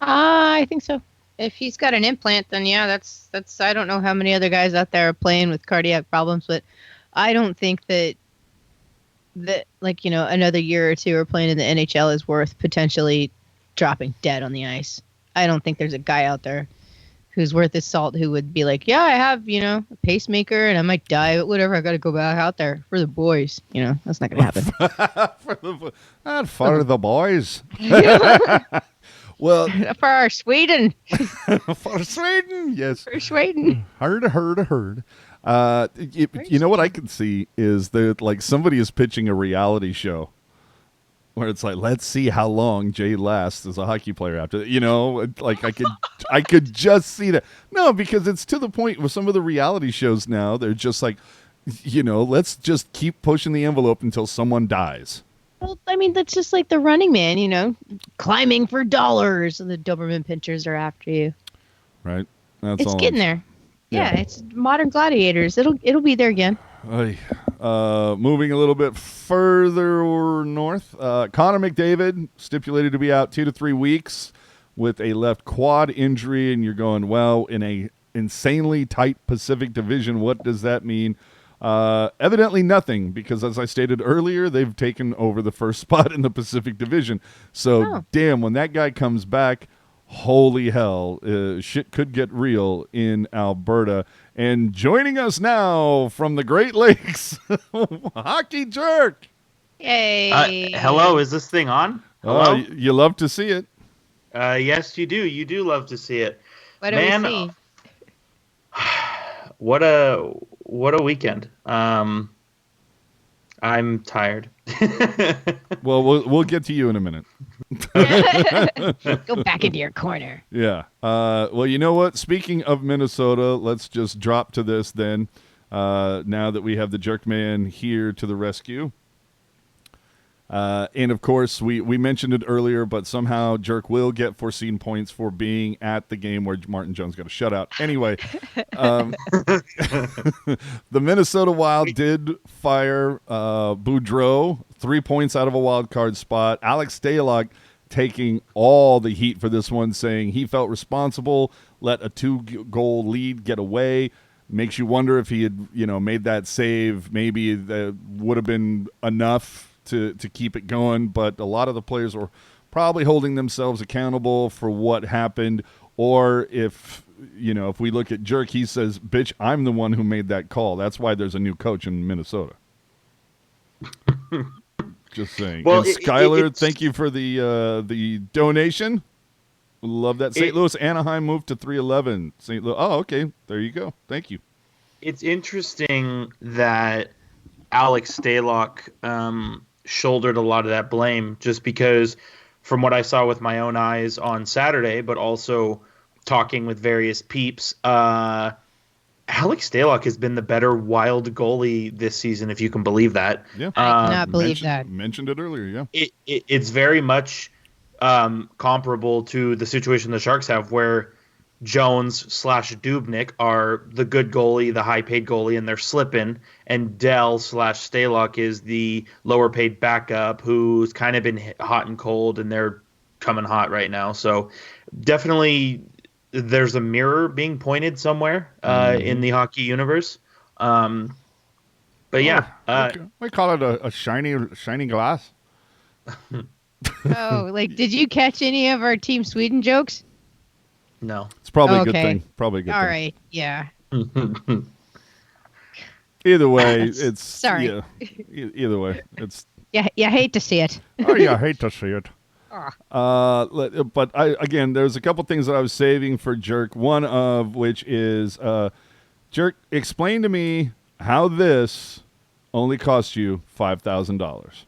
I think so. If he's got an implant, then yeah, that's. I don't know how many other guys out there are playing with cardiac problems, but I don't think that like, you know, another year or two or playing in the NHL is worth potentially dropping dead on the ice. I don't think there's a guy out there who's worth his salt who would be like, yeah, I have, you know, a pacemaker and I might die, but whatever, I got to go back out there for the boys. You know, that's not going to happen. for the boys. Well, for our Sweden. For Sweden, yes. For Sweden. Heard. You know what I can see is that, like, somebody is pitching a reality show where it's like, let's see how long Jay lasts as a hockey player after, you know, like I could just see that. No, because it's to the point with some of the reality shows now, they're just like, you know, let's just keep pushing the envelope until someone dies. Well, I mean, that's just like the Running Man, you know, climbing for dollars, and the Doberman pinchers are after you. Right. It's getting there. Yeah, it's modern gladiators. It'll be there again. Moving a little bit further north, Connor McDavid stipulated to be out 2 to 3 weeks with a left quad injury, and you're going, well, in a insanely tight Pacific Division, what does that mean? Evidently nothing, because as I stated earlier, they've taken over the first spot in the Pacific Division. So, damn, when that guy comes back, holy hell, shit could get real in Alberta. And joining us now from the Great Lakes, Hockey Jerk. Yay. Hello, is this thing on? Hello? You love to see it. Yes, you do. You do love to see it. What do we see? What a weekend. I'm tired. Well, we'll get to you in a minute. Go back into your corner. Yeah. Well, you know what? Speaking of Minnesota, let's just drop to this then. Now that we have the Jerk Man here to the rescue. And of course, we mentioned it earlier, but somehow Jerk will get foreseen points for being at the game where Martin Jones got a shutout. Anyway, the Minnesota Wild did fire Boudreau 3 points out of a wild card spot. Alex Stalock taking all the heat for this one, saying he felt responsible, let a 2-goal lead get away. Makes you wonder if he had, made that save, maybe that would have been enough to keep it going, but a lot of the players were probably holding themselves accountable for what happened. Or if we look at Jerk, he says, bitch, I'm the one who made that call. That's why there's a new coach in Minnesota. Just saying. Well, and Skylar, thank you for the donation. Love that. St. Louis, Anaheim moved to 311. St. Louis. Oh, okay. There you go. Thank you. It's interesting that Alex Stalock shouldered a lot of that blame, just because from what I saw with my own eyes on Saturday, but also talking with various peeps, Alex Stalock has been the better Wild goalie this season, if you can believe that. Yeah, I cannot believe that. Mentioned it earlier, yeah. It's very much comparable to the situation the Sharks have, where Jones/Dubnyk are the good goalie, the high-paid goalie, and they're slipping, and Dell/Stalock is the lower-paid backup who's kind of been hot and cold, and they're coming hot right now. So definitely there's a mirror being pointed somewhere in the hockey universe. But yeah. We call it a shiny glass. Oh, did you catch any of our Team Sweden jokes? No. It's probably a good thing. Probably a good thing. All right, yeah. Either way, it's... Sorry. Yeah, either way, it's... Yeah, you hate to see it. Oh, yeah, I hate to see it. But again, there's a couple things that I was saving for Jerk, one of which is, Jerk, explain to me how this only cost you $5,000.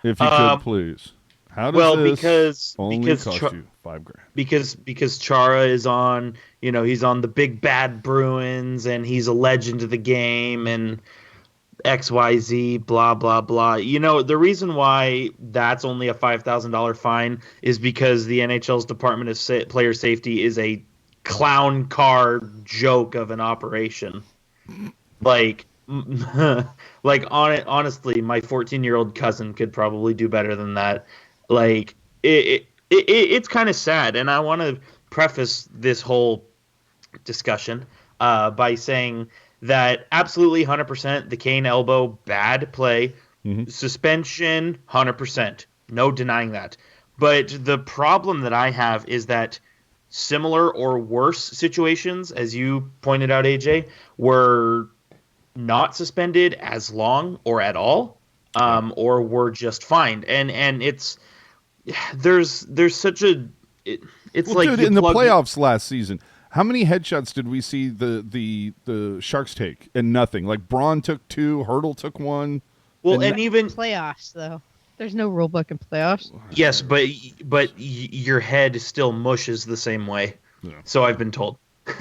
If you could, please. How does Well, this only because cost Char- you $5,000? because Chara is on, he's on the big bad Bruins and he's a legend of the game and XYZ, blah, blah, blah. The reason why that's only a $5,000 fine is because the NHL's Department of Player Safety is a clown car joke of an operation. Like, honestly, my 14-year-old cousin could probably do better than that. Like, it's kind of sad, and I want to preface this whole discussion by saying that absolutely 100% the Kane elbow, bad play, suspension, 100%. No denying that. But the problem that I have is that similar or worse situations, as you pointed out, AJ, were not suspended as long or at all, or were just fined. And there's such a it's Well, like dude, you in the plug playoffs last season, how many headshots did we see the Sharks take and nothing? Like Braun took 2, Hurdle took 1. and even Playoffs, though. There's no rule book in playoffs. yes, but your head still mushes the same way. Yeah. So I've been told.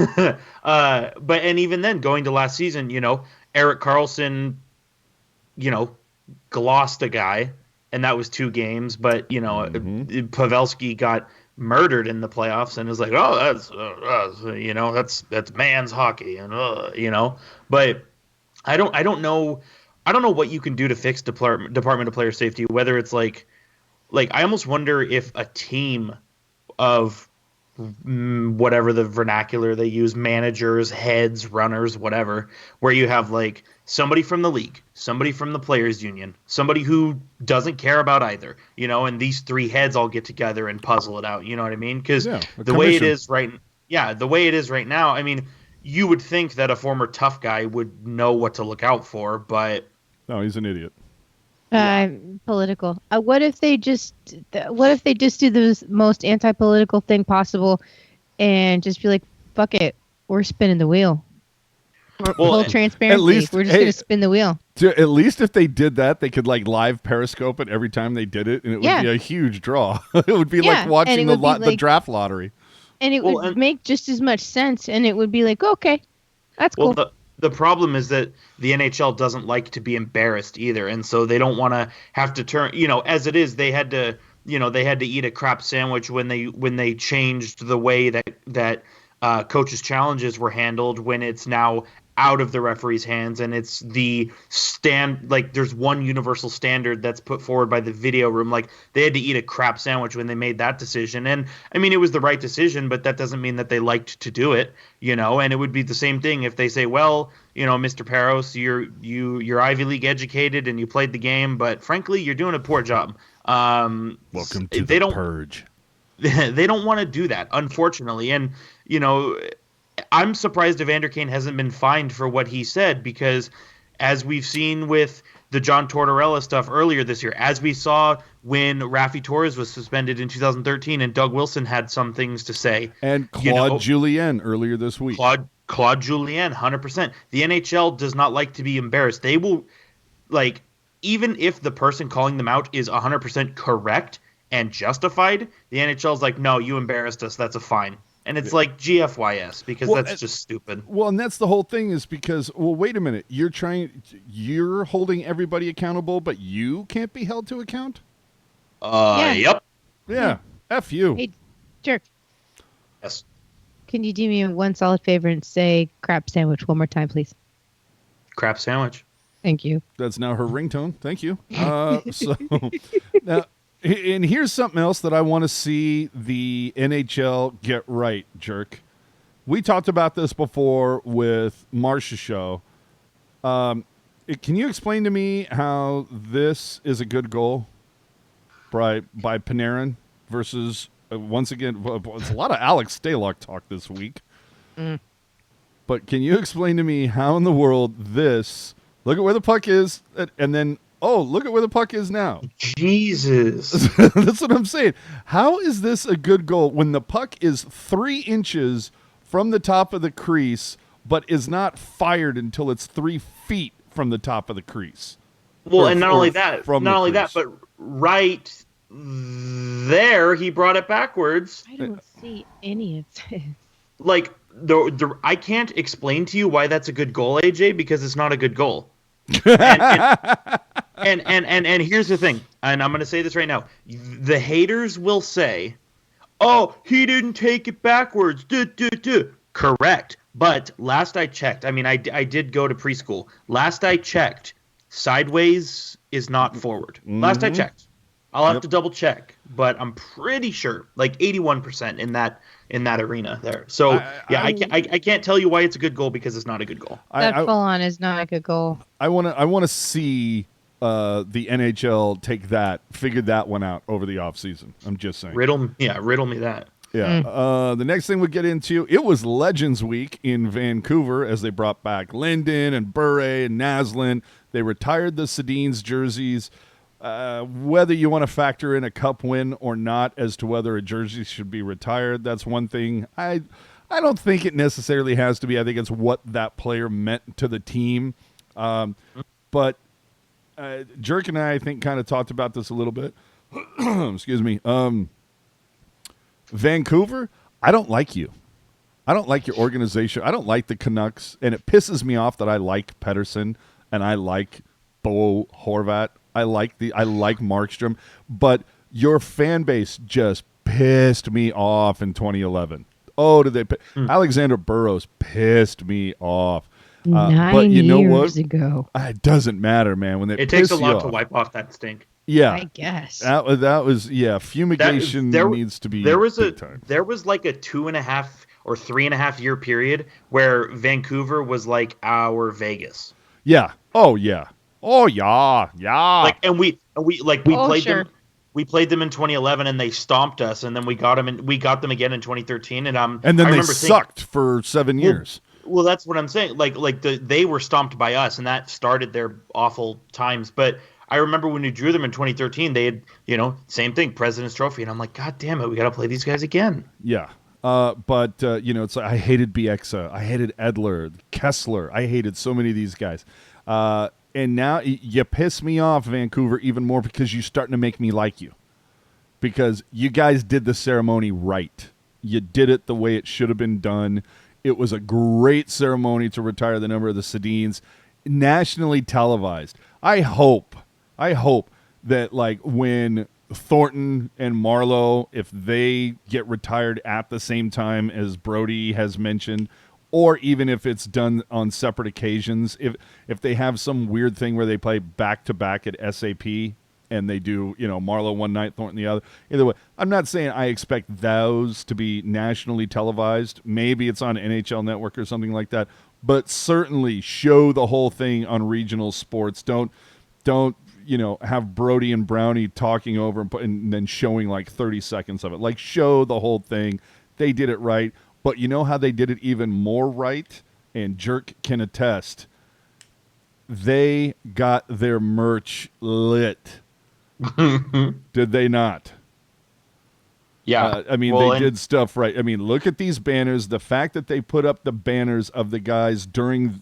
And even then, going to last season, Erik Karlsson, glossed a guy, and that was 2 games. But Pavelski got murdered in the playoffs, and is like, oh, that's man's hockey, and But I don't know what you can do to fix Department of Player Safety. Whether it's like I almost wonder if a team of whatever the vernacular they use, managers, heads, runners, whatever, where you have like somebody from the league, somebody from the players union, somebody who doesn't care about either, and these 3 heads all get together and puzzle it out. You know what I mean? Because the way it is right now, I mean, you would think that a former tough guy would know what to look out for, but no, he's an idiot. Political. What if they just do the most anti-political thing possible, and just be like, "Fuck it, we're spinning the wheel." Full transparency. At least, we're just gonna spin the wheel. At least if they did that, they could like live Periscope it every time they did it, and it would be a huge draw. It would be like watching the draft lottery. And it would make just as much sense, and it would be like, okay, that's cool. The problem is that the NHL doesn't like to be embarrassed either, and so they don't want to have to turn. As it is, they had to eat a crap sandwich when they changed the way that coaches' challenges were handled. When it's now out of the referee's hands, and it's the there's one universal standard that's put forward by the video room. Like, they had to eat a crap sandwich when they made that decision. And I mean, it was the right decision, but that doesn't mean that they liked to do it, and it would be the same thing if they say, well, Mr. Peros, you're Ivy League educated and you played the game, but frankly, you're doing a poor job. Welcome to the purge. They don't want to do that, unfortunately. And, I'm surprised Evander Kane hasn't been fined for what he said, because as we've seen with the John Tortorella stuff earlier this year, as we saw when Raffi Torres was suspended in 2013 and Doug Wilson had some things to say. And Claude Julien earlier this week. Claude Julien, 100%. The NHL does not like to be embarrassed. They will, even if the person calling them out is 100% correct and justified, the NHL's like, no, you embarrassed us, that's a fine. And it's like GFYS, because that's just stupid. Well, and that's the whole thing, is because, wait a minute, you're holding everybody accountable, but you can't be held to account? Yep. Yeah. F you. Hey, jerk. Yes. Can you do me one solid favor and say crap sandwich one more time, please? Crap sandwich. Thank you. That's now her ringtone. Thank you. So now, and here's something else that I want to see the NHL get right, jerk. We talked about this before with Marcia's show. Can you explain to me how this is a good goal by Panarin versus, once again, it's a lot of Alex Stalock talk this week. But can you explain to me how in the world this, look at where the puck is, and then, oh, look at where the puck is now. Jesus. That's what I'm saying. How is this a good goal when the puck is 3 inches from the top of the crease, but is not fired until it's 3 feet from the top of the crease? Well, and not only that, but right there he brought it backwards. I don't see any of this. Like I can't explain to you why that's a good goal, AJ, because it's not a good goal. And here's the thing, and I'm going to say this right now. The haters will say, "Oh, he didn't take it backwards." Correct. But last I checked, I mean, I did go to preschool. Last I checked, sideways is not forward. Last I checked. I'll have to double check, but I'm pretty sure, like 81% in that arena there. So I can't tell you why it's a good goal because it's not a good goal. That full on is not a good goal. I wanna see the NHL figure that one out over the offseason. I'm just saying. Riddle me that. Yeah. The next thing we get into, it was Legends Week in Vancouver as they brought back Linden and Bure and Naslin. They retired the Sedins jerseys. Whether you want to factor in a cup win or not as to whether a jersey should be retired, that's one thing. I don't think it necessarily has to be. I think it's what that player meant to the team. But Jerk and I think, kind of talked about this a little bit. Excuse me. Vancouver, I don't like you. I don't like your organization. I don't like the Canucks, and it pisses me off that I like Pettersson and I like Bo Horvat. I like Markstrom, but your fan base just pissed me off in 2011. Oh, did they? Alexander Burrows pissed me off. 9 but you know years what? ago. It doesn't matter, man. When it takes a lot to wipe off that stink. Yeah, I guess that was fumigation needs to be. There was time. There was like a 2.5 or 3.5 year period where Vancouver was like our Vegas. Yeah. Oh yeah. Oh yeah. Yeah. Like we played them. We played them in 2011 and they stomped us, and then we got them them again in 2013, and then they sucked for 7 years. Well, that's what I'm saying. They were stomped by us, and that started their awful times. But I remember when we drew them in 2013, they had, same thing, President's Trophy, and I'm like, God damn it, we got to play these guys again. Yeah. But it's like I hated Bieksa, I hated Edler, Kessler, I hated so many of these guys. And now you piss me off, Vancouver, even more because you're starting to make me like you. Because you guys did the ceremony right. You did it the way it should have been done. It was a great ceremony to retire the number of the Sedins, nationally televised. I hope that when Thornton and Marleau, if they get retired at the same time as Brody has mentioned, or even if it's done on separate occasions, if they have some weird thing where they play back-to-back at SAP and they do, Marleau one night, Thornton the other. Either way, I'm not saying I expect those to be nationally televised. Maybe it's on NHL Network or something like that, but certainly show the whole thing on regional sports. Don't have Brody and Brownie talking over and then showing like 30 seconds of it. Like, show the whole thing. They did it right. But you know how they did it even more right? And Jerk can attest. They got their merch lit. Did they not? Yeah. They did stuff right. Look at these banners. The fact that they put up the banners of the guys during,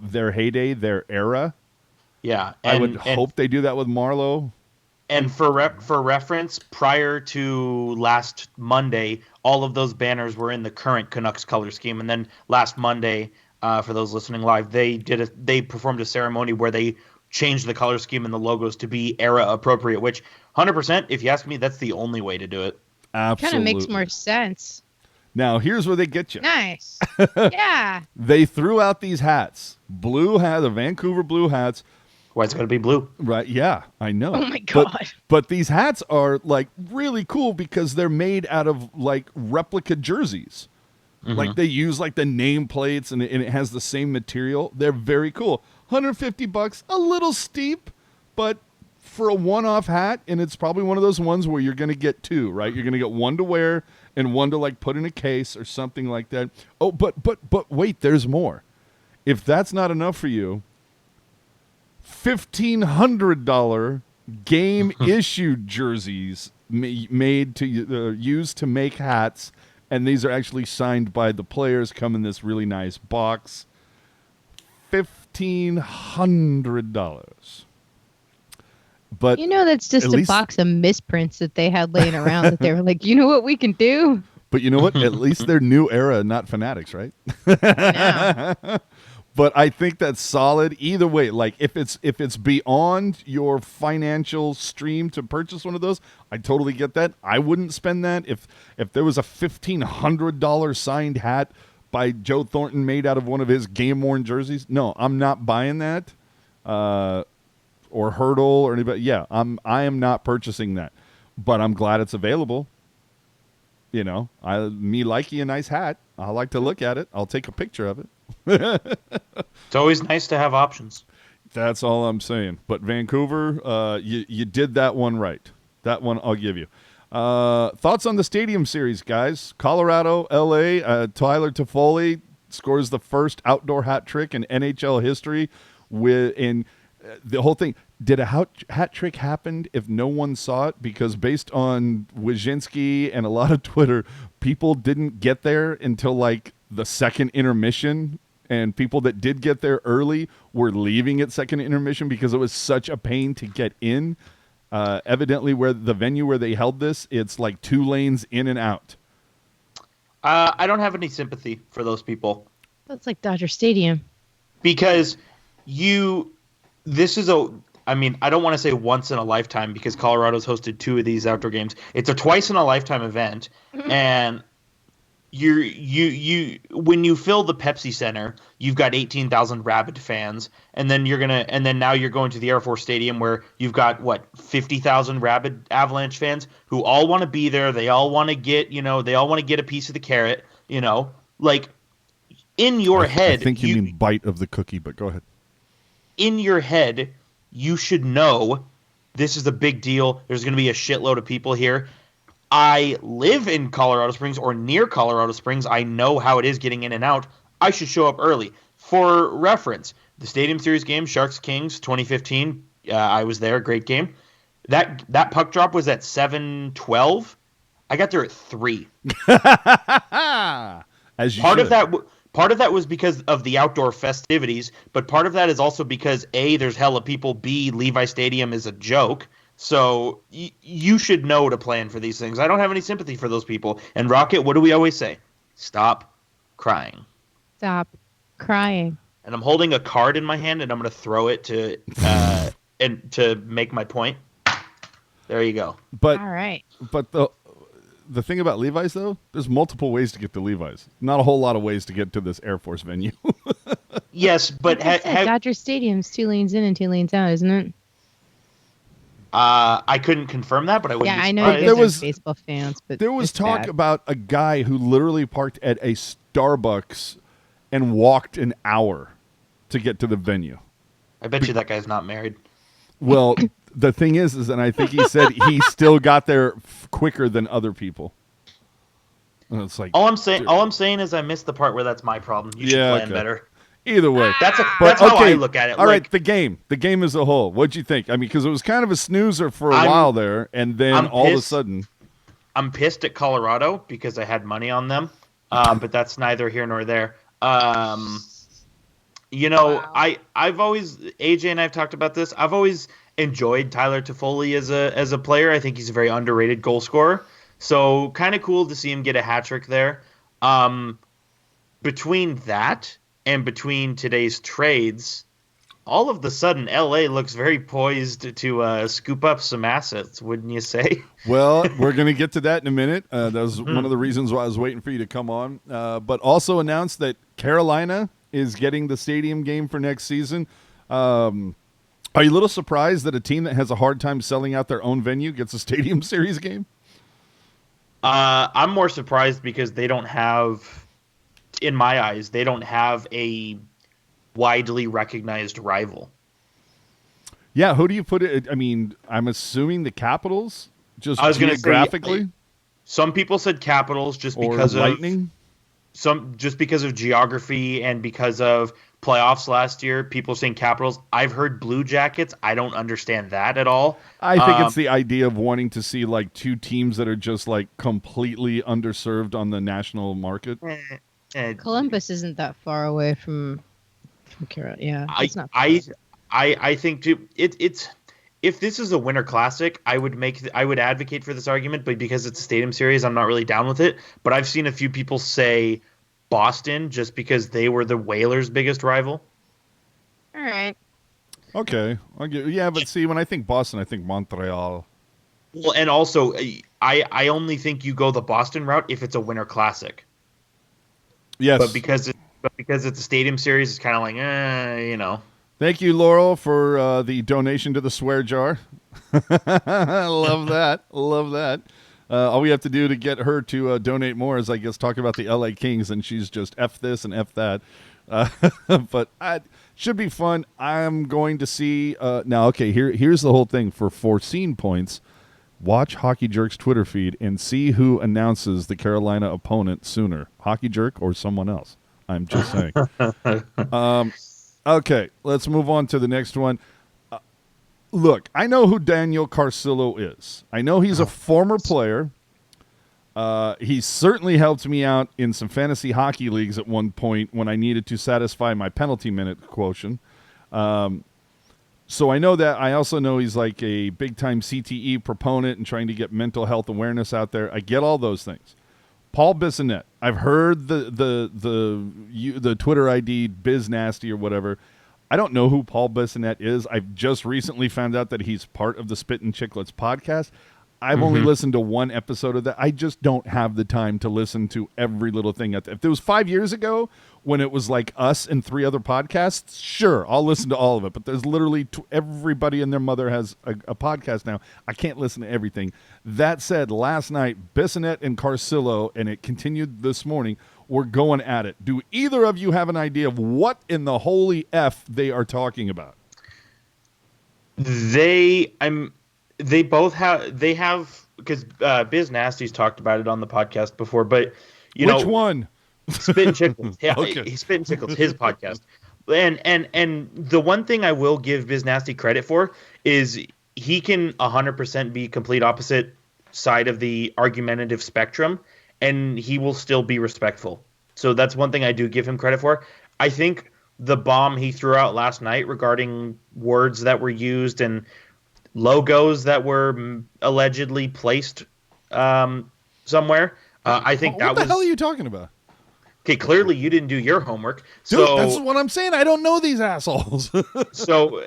their heyday, their era. Yeah. I would hope they do that with Marleau. And for reference, prior to last Monday, all of those banners were in the current Canucks color scheme. And then last Monday, for those listening live, they performed a ceremony where they changed the color scheme and the logos to be era appropriate. Which 100%, if you ask me, that's the only way to do it. Absolutely, kind of makes more sense. Now here's where they get you. Nice, yeah. They threw out these hats, the Vancouver blue hats. Why it's going to be blue? Right, yeah, I know. Oh my God. But these hats are like really cool because they're made out of like replica jerseys. Mm-hmm. Like they use like the nameplates and it has the same material. They're very cool. $150, a little steep, but for a one-off hat, and it's probably one of those ones where you're going to get two, right? You're going to get one to wear and one to like put in a case or something like that. Oh, but wait, there's more. If that's not enough for you, $1,500 game issued jerseys made to used to make hats, and these are actually signed by the players. Come in this really nice box. $1,500. But that's just a box of misprints that they had laying around that they were like, you know what we can do? But you know what? At least they're new era, not Fanatics, right? I know. But I think that's solid either way. Like if it's beyond your financial stream to purchase one of those, I totally get that. I wouldn't spend that if there was a $1,500 signed hat by Joe Thornton made out of one of his game worn jerseys. No, I'm not buying that. Or Hurdle or anybody. Yeah, I am not purchasing that. But I'm glad it's available. Me like a nice hat. I like to look at it. I'll take a picture of it. It's always nice to have options. That's all I'm saying. But Vancouver, you did that one right. That one I'll give you. Thoughts on the Stadium Series, guys? Colorado, LA, Tyler Toffoli scores the first outdoor hat trick in NHL history. The whole thing, did a hat trick happen if no one saw it? Because based on Wyszynski and a lot of Twitter, people didn't get there until like the second intermission, and people that did get there early were leaving at second intermission because it was such a pain to get in. Evidently, where the venue where they held this, it's like 2 lanes in and out. I don't have any sympathy for those people. That's like Dodger Stadium. Because I don't want to say once in a lifetime because Colorado's hosted 2 of these outdoor games. It's a twice in a lifetime event, and when you fill the Pepsi Center, you've got 18,000 rabid fans, and then now you're going to the Air Force Stadium where you've got 50,000 rabid Avalanche fans who all want to be there. They all want to get a piece of the carrot. Like in your head, I think you mean bite of the cookie, but go ahead. In your head, you should know this is a big deal. There's going to be a shitload of people here. I live in Colorado Springs or near Colorado Springs. I know how it is getting in and out. I should show up early. For reference, the Stadium Series game, Sharks Kings 2015, I was there, great game. That puck drop was at 7:12. I got there at 3. As you Part should. of that Part of that was because of the outdoor festivities, but part of that is also because A, there's hella people, B, Levi Stadium is a joke. So you should know to plan for these things. I don't have any sympathy for those people. And Rocket, what do we always say? Stop crying. Stop crying. And I'm holding a card in my hand, and I'm going to throw it to make my point. There you go. But all right. But the thing about Levi's, though, there's multiple ways to get to Levi's. Not a whole lot of ways to get to this Air Force venue. Yes, but Dodger Stadium's 2 lanes in and 2 lanes out, isn't it? I couldn't confirm that, but I wouldn't. Yeah, I know you guys are baseball fans, but there was talk about a guy who literally parked at a Starbucks and walked an hour to get to the venue. I bet you that guy's not married. Well, the thing is, and I think he said he still got there quicker than other people. And it's like all I'm saying is I missed the part where that's my problem. You should plan better. Either way, that's how I look at it. All right, the game as a whole. What'd you think? I mean, because it was kind of a snoozer for a while there, and then all of a sudden, I'm pissed at Colorado because I had money on them, but that's neither here nor there. I've always AJ and I've talked about this. I've always enjoyed Tyler Toffoli as a player. I think he's a very underrated goal scorer. So kind of cool to see him get a hat trick there. Between that and between today's trades, all of the sudden LA looks very poised to scoop up some assets, wouldn't you say? Well, we're going to get to that in a minute. That was one of the reasons why I was waiting for you to come on. But also announced that Carolina is getting the stadium game for next season. Are you a little surprised that a team that has a hard time selling out their own venue gets a Stadium Series game? I'm more surprised because they don't have, in my eyes, they don't have a widely recognized rival. Yeah, who do you put it? I mean, I'm assuming the Capitals, just I was geographically. Some people said Capitals just because of Lightning. Just because of geography and because of playoffs last year. People saying Capitals. I've heard Blue Jackets. I don't understand that at all. I think it's the idea of wanting to see like 2 teams that are just like completely underserved on the national market. Columbus isn't that far away from Carolina. Yeah, it's not. I think too. It's if this is a Winter Classic, I would advocate for this argument, but because it's a Stadium Series, I'm not really down with it. But I've seen a few people say Boston just because they were the Whalers' biggest rival. All right. Okay. Yeah, but see, when I think Boston, I think Montreal. Well, and also, I only think you go the Boston route if it's a Winter Classic. Yes. But because it's a Stadium Series, it's kind of like, you know. Thank you, Laurel, for the donation to the swear jar. Love that. Love that. All we have to do to get her to donate more is, I guess, talk about the LA Kings, and she's just F this and F that. But should be fun. I'm going to see now. Okay, here's the whole thing for foreseen points. Watch Hockey Jerk's Twitter feed and see who announces the Carolina opponent sooner, Hockey Jerk or someone else. I'm just saying. Okay, let's move on to the next one. Look, I know who Daniel Carcillo is. I know he's a former player. He certainly helped me out in some fantasy hockey leagues at one point when I needed to satisfy my penalty minute quotient. So I know that. I also know he's like a big-time CTE proponent and trying to get mental health awareness out there. I get all those things. Paul Bissonnette. I've heard the Twitter ID Biz Nasty or whatever. I don't know who Paul Bissonnette is. I've just recently found out that he's part of the Spit and Chicklets podcast. I've only listened to one episode of that. I just don't have the time to listen to every little thing. If it was 5 years ago when it was like us and 3 other podcasts, sure, I'll listen to all of it. But there's literally everybody and their mother has a podcast now. I can't listen to everything. That said, last night, Bissonnette and Carcillo, and it continued this morning, were going at it. Do either of you have an idea of what in the holy F they are talking about? They have because Biz Nasty's talked about it on the podcast before, but which one? Spit and Chicklets. Yeah, Okay. Spit and Chicklets, his podcast. And the one thing I will give Biz Nasty credit for is he can 100% be complete opposite side of the argumentative spectrum, and he will still be respectful. So that's one thing I do give him credit for. I think the bomb he threw out last night regarding words that were used and logos that were allegedly placed somewhere. I think what the hell are you talking about? Okay, clearly you didn't do your homework. Dude, so that's what I'm saying. I don't know these assholes. So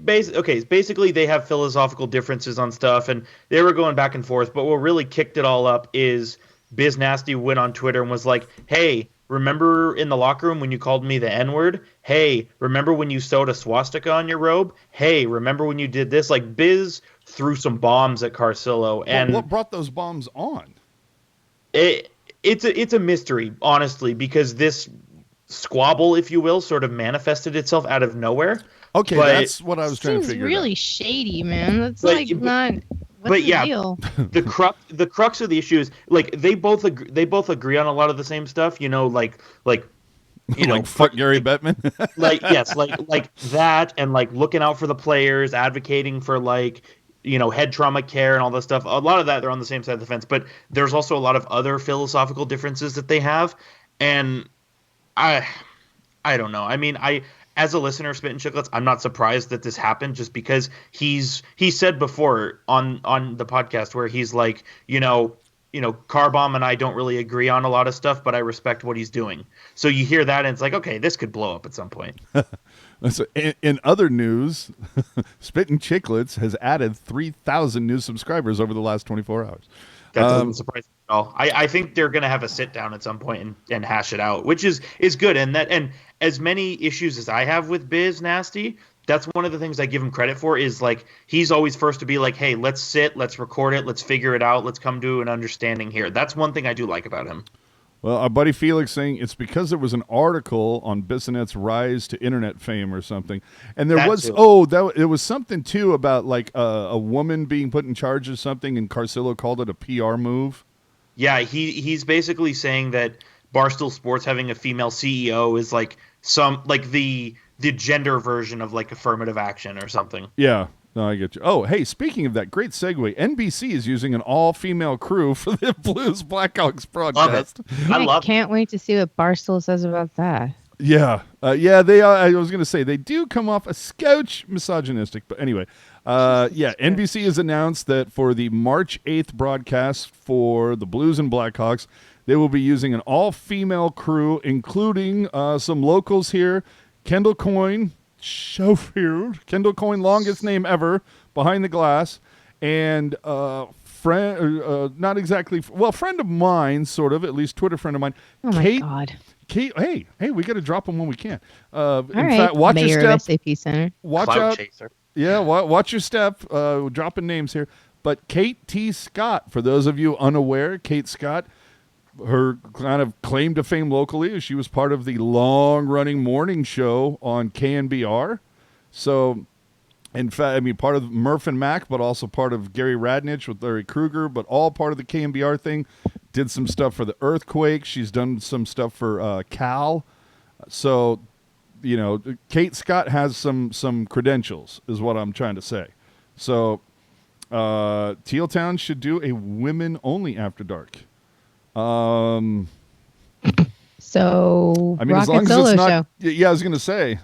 basically they have philosophical differences on stuff, and they were going back and forth. But what really kicked it all up is Biz Nasty went on Twitter and was like, "Hey, remember in the locker room when you called me the N-word? Hey, remember when you sewed a swastika on your robe? Hey, remember when you did this?" Like, Biz threw some bombs at Carcillo. And what brought those bombs on? It's a mystery, honestly, because this squabble, if you will, sort of manifested itself out of nowhere. Okay, that's what I was trying to figure out. Seems really shady, man. That's not. What's but the yeah, deal? the crux of the issue is like they both agree on a lot of the same stuff. Like fuck Gary Bettman. like that, and like looking out for the players, advocating for head trauma care and all this stuff. A lot of that, they're on the same side of the fence, but there's also a lot of other philosophical differences that they have. And I don't know. I mean, as a listener of Spit and Chicklets, I'm not surprised that this happened, just because he said before on the podcast where he's like, Car Bomb and I don't really agree on a lot of stuff, but I respect what he's doing. So you hear that and it's like, okay, this could blow up at some point. So in other news, Spit and Chicklets has added 3,000 new subscribers over the last 24 hours. That doesn't surprise me at all. I think they're going to have a sit down at some point and hash it out, which is good. And as many issues as I have with Biz Nasty, that's one of the things I give him credit for, is like he's always first to be like, hey, let's sit, let's record it, let's figure it out, let's come to an understanding here. That's one thing I do like about him. Well, our buddy Felix saying it's because there was an article on Bissonnette's rise to internet fame or something, and there it was something too about like a woman being put in charge of something, and Carcillo called it a PR move. Yeah, he's basically saying that Barstool Sports having a female CEO is like the gender version of like affirmative action or something. Yeah. No, I get you. Oh, hey, speaking of that, great segue. NBC is using an all-female crew for the Blues Blackhawks broadcast. I love it. Can't wait to see what Barstool says about that. Yeah, they are. I was going to say they do come off a scotch misogynistic, but anyway, NBC has announced that for the March 8th broadcast for the Blues and Blackhawks, they will be using an all-female crew, including some locals here. Kendall Coyne, Schofield. Kendall Coyne, longest name ever, behind the glass, and friend, not exactly, friend of mine, sort of, at least Twitter friend of mine. Oh my God. Kate, hey, we got to drop them when we can. In fact, watch Mayor your step. SAP Center. Watch Cloud out. Chaser. Yeah, watch your step. Dropping names here. But Kate T. Scott, for those of you unaware, Kate Scott, her kind of claim to fame locally is she was part of the long-running morning show on KNBR. So, in fact, I mean, part of Murph and Mac, but also part of Gary Radnich with Larry Krueger, but all part of the KNBR thing. Did some stuff for the earthquake. She's done some stuff for Cal. So, Kate Scott has some credentials, is what I'm trying to say. So, Teal Town should do a women-only After Dark. So, I mean, as long as it's not, show. Yeah, I was going to say,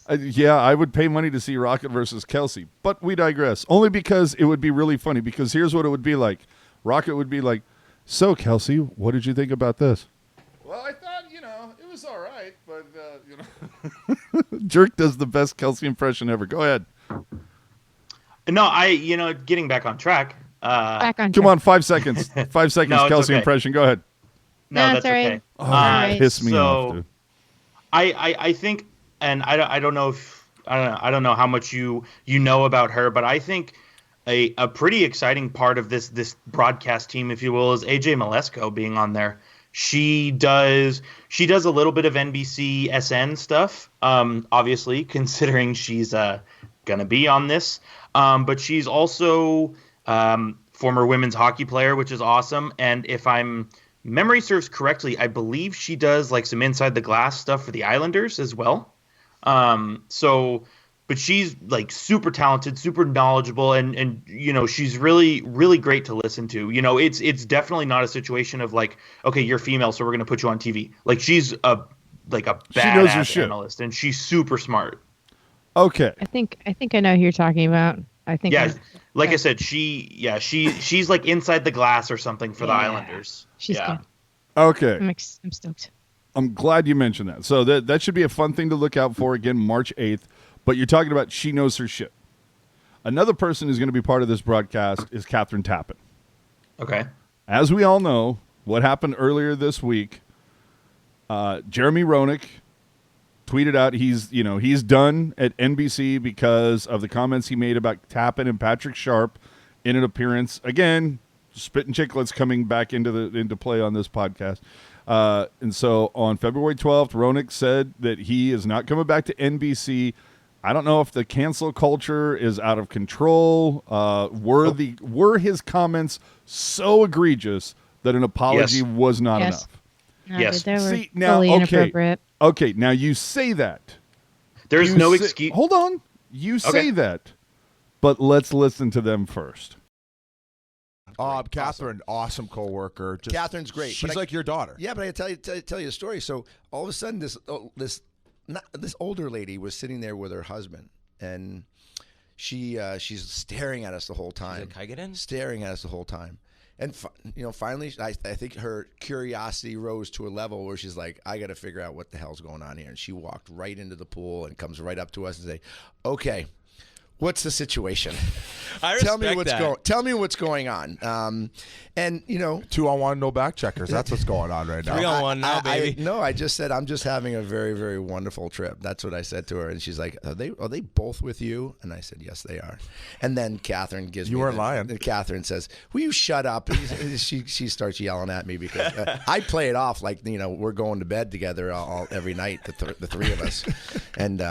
I would pay money to see Rocket versus Kelsey, but we digress. Only because it would be really funny, because here's what it would be like. Rocket would be like, so, Kelsey, what did you think about this? Well, I thought, it was all right, but, Jerk does the best Kelsey impression ever. Go ahead. No, getting back on track. Come on, 5 seconds. 5 seconds, no, Kelsey okay. Impression. Go ahead. No, that's okay. Oh, piss me off, dude. I think, and I don't know if I don't know how much you know about her, but I think a pretty exciting part of this broadcast team, if you will, is AJ Malesko being on there. She does a little bit of NBC SN stuff, obviously, considering she's gonna be on this. But she's also former women's hockey player, which is awesome. And if memory serves correctly, I believe she does like some inside the glass stuff for the Islanders as well. But she's like super talented, super knowledgeable, and she's really, really great to listen to. It's definitely not a situation of like, okay, you're female, so we're gonna put you on TV. Like she's a badass analyst, and she's super smart. Okay. I think I know who you're talking about. I think. Yeah, I said, she's like inside the glass or something for the Islanders. She's good. Okay. I'm stoked. I'm glad you mentioned that. So that should be a fun thing to look out for. Again, March 8th. But you're talking about she knows her shit. Another person who's going to be part of this broadcast is Catherine Tappan. Okay. As we all know, what happened earlier this week, Jeremy Roenick tweeted out he's done at NBC because of the comments he made about Tappan and Patrick Sharp in an appearance. Again, Spit and Chicklets coming back into play on this podcast. And so on February 12th, Roenick said that he is not coming back to NBC. I don't know if the cancel culture is out of control. Were his comments so egregious that an apology was not enough? No, yes. They were fully inappropriate. Okay, now you say that. There's no excuse. Hold on. You say that, but let's listen to them first. Catherine, awesome coworker. Catherine's great. She's like your daughter. Yeah, but I tell you a story. So all of a sudden, this older lady was sitting there with her husband, and she's staring at us the whole time. She's like, "Can I get in?" Staring at us the whole time. And finally, I think her curiosity rose to a level where she's like, I got to figure out what the hell's going on here. And she walked right into the pool and comes right up to us and say, okay, what's the situation? Tell me what's going on. And 2-on-1, no back checkers. That's what's going on right now. 3-on-1 now, baby. I just said I'm just having a very, very wonderful trip. That's what I said to her, and she's like, "Are they both with you?" And I said, "Yes, they are." And then Catherine gives you weren't lying. Catherine says, "Will you shut up?" she starts yelling at me because I play it off like we're going to bed together every night, the three of us, and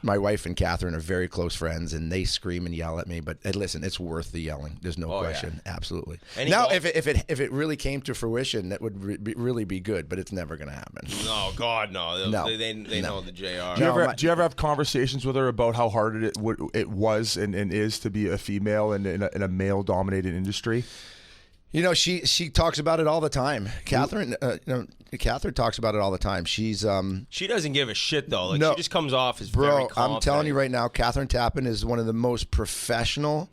my wife and Catherine are very close friends, and they scream and yell at me. But listen, it's worth the yelling. There's no question. Yeah. Absolutely. Now, if it really came to fruition, that would really be good, but it's never going to happen. No, God, no. They know the JR. Do you ever have conversations with her about how hard it was and is to be a female in a male-dominated industry? She talks about it all the time. Catherine, Catherine talks about it all the time. She's she doesn't give a shit though. Like No. she just comes off as very confident. I'm telling you right now, Catherine Tappan is one of the most professional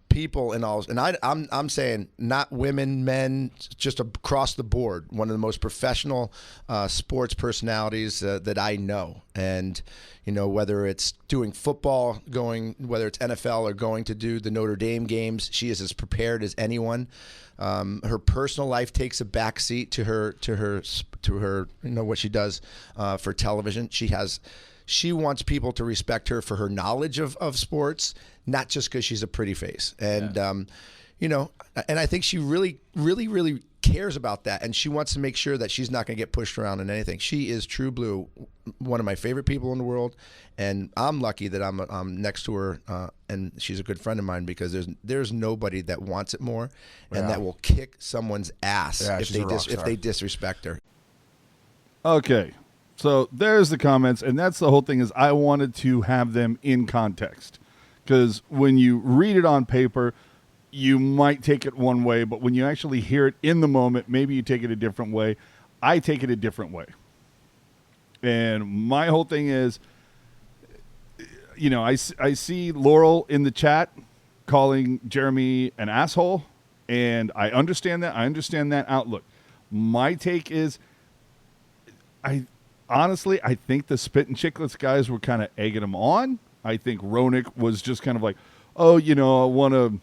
people in all, and I'm saying not women, men, just across the board, one of the most professional sports personalities that I know. And whether it's doing football, whether it's NFL or going to do the Notre Dame games, she is as prepared as anyone. Her personal life takes a backseat to her what she does for television. She wants people to respect her for her knowledge of sports, not just because she's a pretty face. And, and I think she really, really, really cares about that. And she wants to make sure that she's not going to get pushed around in anything. She is true blue, one of my favorite people in the world. And I'm lucky that I'm next to her, and she's a good friend of mine, because there's nobody that wants it more and that will kick someone's ass if they disrespect her. Okay. So there's the comments, and that's the whole thing. Is I wanted to have them in context, because when you read it on paper, you might take it one way, but when you actually hear it in the moment, maybe you take it a different way. I take it a different way, and my whole thing is, I see Laurel in the chat calling Jeremy an asshole, and I understand that. I understand that outlook. My take is, honestly, I think the Spit and Chicklets guys were kind of egging him on. I think Roenick was just kind of like, oh, I want to,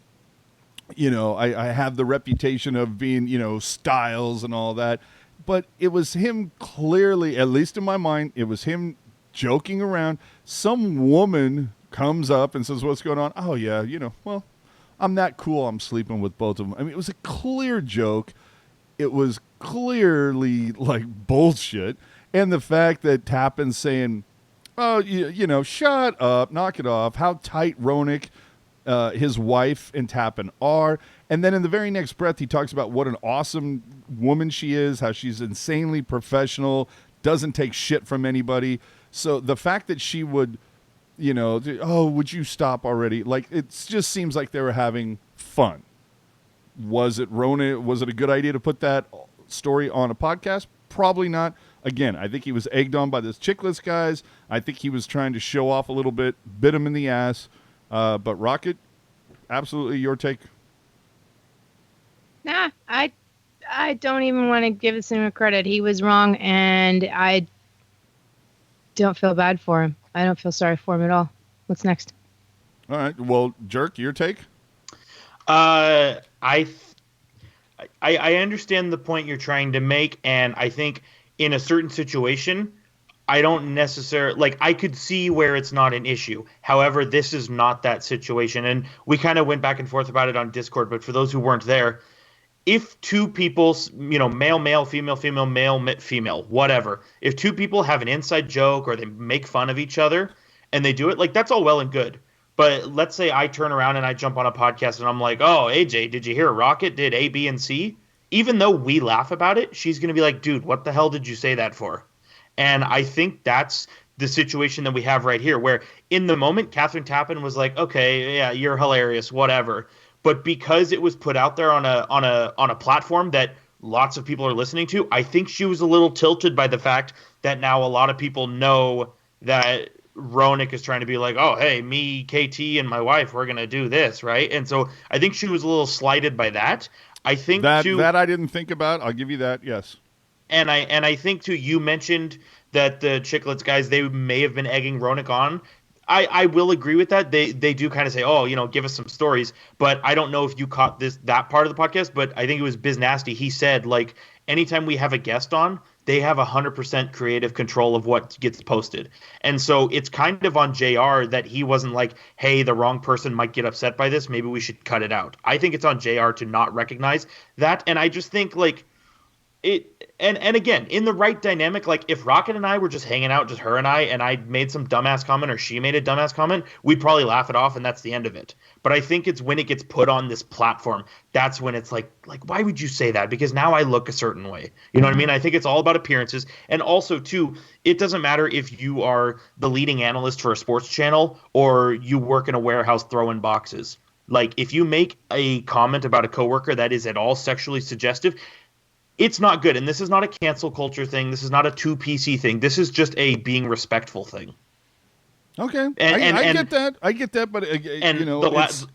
I have the reputation of being, Styles and all that. But it was him clearly, at least in my mind, it was him joking around. Some woman comes up and says, what's going on? Oh, yeah, well, I'm that cool. I'm sleeping with both of them. I mean, it was a clear joke. It was clearly like bullshit. And the fact that Tappan's saying, oh, shut up, knock it off, how tight Roenick, his wife, and Tappan are. And then in the very next breath, he talks about what an awesome woman she is, how she's insanely professional, doesn't take shit from anybody. So the fact that she would, would you stop already? Like, it just seems like they were having fun. Was it Roenick? Was it a good idea to put that story on a podcast? Probably not. Again, I think he was egged on by this Chicklets guys. I think he was trying to show off a little bit, bit him in the ass. But Rocket, absolutely your take. Nah, I don't even want to give this him credit. He was wrong, and I don't feel bad for him. I don't feel sorry for him at all. What's next? All right. Well, Jerk, your take? I understand the point you're trying to make, and I think in a certain situation, I don't necessarily I could see where it's not an issue. However, this is not that situation, and we kind of went back and forth about it on Discord. But for those who weren't there, if two people, male, female, male, female, whatever, if two people have an inside joke or they make fun of each other and they do it, that's all well and good. But let's say I turn around and I jump on a podcast and I'm like, oh, AJ, did you hear Rocket did A, B, and C? Even though we laugh about it, she's going to be like, dude, what the hell did you say that for? And I think that's the situation that we have right here, where in the moment, Catherine Tappan was like, okay, yeah, you're hilarious, whatever. But because it was put out there on a platform that lots of people are listening to, I think she was a little tilted by the fact that now a lot of people know that Roenick is trying to be like, oh, hey, me, KT, and my wife, we're going to do this, right? And so I think she was a little slighted by that. I think that I didn't think about. I'll give you that. Yes. And I think too, you mentioned that the Chicklets guys, they may have been egging Roenick on. I will agree with that. They do kind of say, oh, give us some stories. But I don't know if you caught that part of the podcast, but I think it was Biz Nasty. He said, anytime we have a guest on, they have 100% creative control of what gets posted. And so it's kind of on JR that he wasn't like, hey, the wrong person might get upset by this. Maybe we should cut it out. I think it's on JR to not recognize that. And I just think it, and again, in the right dynamic, if Rocket and I were just hanging out, just her and I made some dumbass comment or she made a dumbass comment, we'd probably laugh it off and that's the end of it. But I think it's when it gets put on this platform, that's when it's like, why would you say that? Because now I look a certain way. You know what I mean? I think it's all about appearances. And also, too, it doesn't matter if you are the leading analyst for a sports channel or you work in a warehouse throwing boxes. If you make a comment about a coworker that is at all sexually suggestive, it's not good. And this is not a cancel culture thing. This is not a 2PC thing. This is just a being respectful thing. Okay, I get that. I get that, but the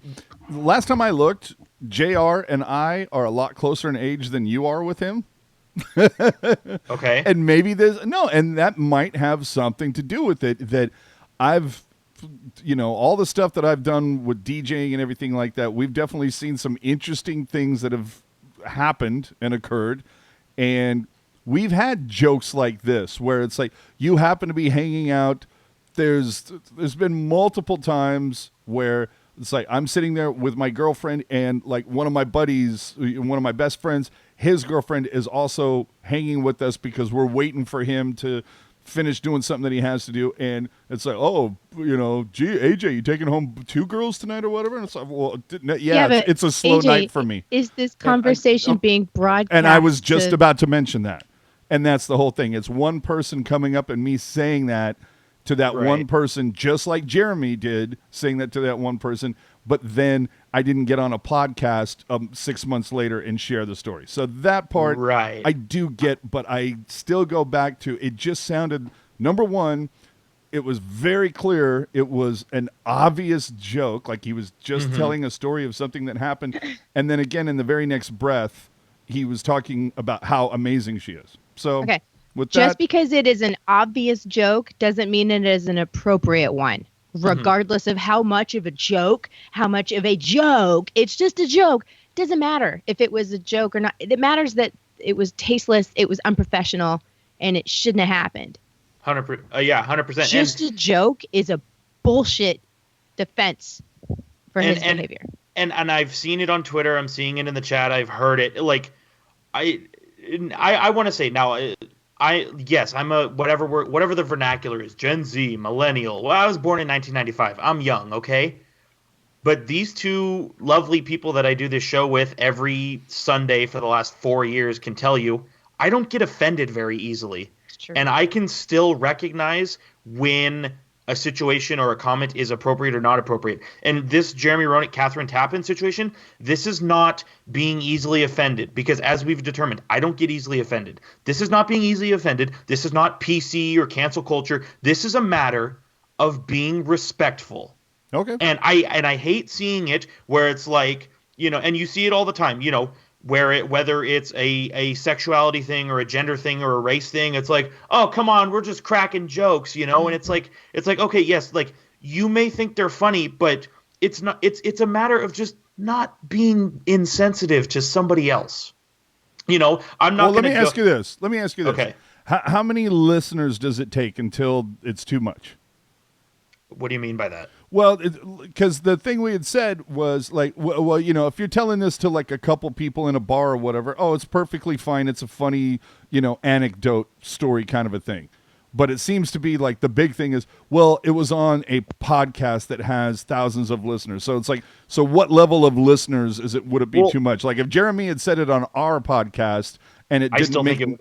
last time I looked, JR and I are a lot closer in age than you are with him. Okay. And maybe and that might have something to do with it, that I've, all the stuff that I've done with DJing and everything like that, we've definitely seen some interesting things that have happened and occurred. And we've had jokes like this where it's like, you happen to be hanging out. There's been multiple times where it's like I'm sitting there with my girlfriend, and like one of my buddies, one of my best friends, his girlfriend is also hanging with us because we're waiting for him to finish doing something that he has to do. And it's like, oh, gee, AJ, you taking home 2 girls tonight or whatever? And it's like, well, it's a slow AJ, night for me. Is this conversation being broadcast? And I was just about to mention that. And that's the whole thing. It's one person coming up and me saying that to that one person, just like Jeremy did, saying that to that one person. But then I didn't get on a podcast 6 months later and share the story. So that part I do get, but I still go back to, it just sounded, number one, it was very clear it was an obvious joke, like he was just telling a story of something that happened. And then again, in the very next breath, he was talking about how amazing she is. So just because it is an obvious joke doesn't mean it is an appropriate one. Regardless of how much of a joke, it's just a joke. Doesn't matter if it was a joke or not. It matters that it was tasteless, it was unprofessional, and it shouldn't have happened. 100%. 100%. Just a joke is a bullshit defense for his behavior. And I've seen it on Twitter. I'm seeing it in the chat. I've heard it. Like, I want to say now. I'm a whatever the vernacular is, Gen Z, millennial. Well, I was born in 1995. I'm young, okay? But these two lovely people that I do this show with every Sunday for the last 4 years can tell you I don't get offended very easily. It's true. And I can still recognize when a situation or a comment is appropriate or not appropriate. And this Jeremy Roenick, Catherine Tappan situation, this is not being easily offended, because as we've determined, I don't get easily offended. This is not being easily offended. This is not PC or cancel culture. This is a matter of being respectful. Okay. And I hate seeing it where it's like, and you see it all the time, whether it's a sexuality thing or a gender thing or a race thing, it's like, oh, come on, we're just cracking jokes, and it's like, okay, yes, like you may think they're funny, but it's not, it's a matter of just not being insensitive to somebody else. I'm not. Well, let me ask you this. Okay. How many listeners does it take until it's too much? What do you mean by that? Well, because the thing we had said was like, well, if you're telling this to like a couple people in a bar or whatever, oh, it's perfectly fine. It's a funny, anecdote story kind of a thing. But it seems to be like the big thing is, well, it was on a podcast that has thousands of listeners. So it's like, so what level of listeners would it be too much? Like if Jeremy had said it on our podcast and it didn't make it.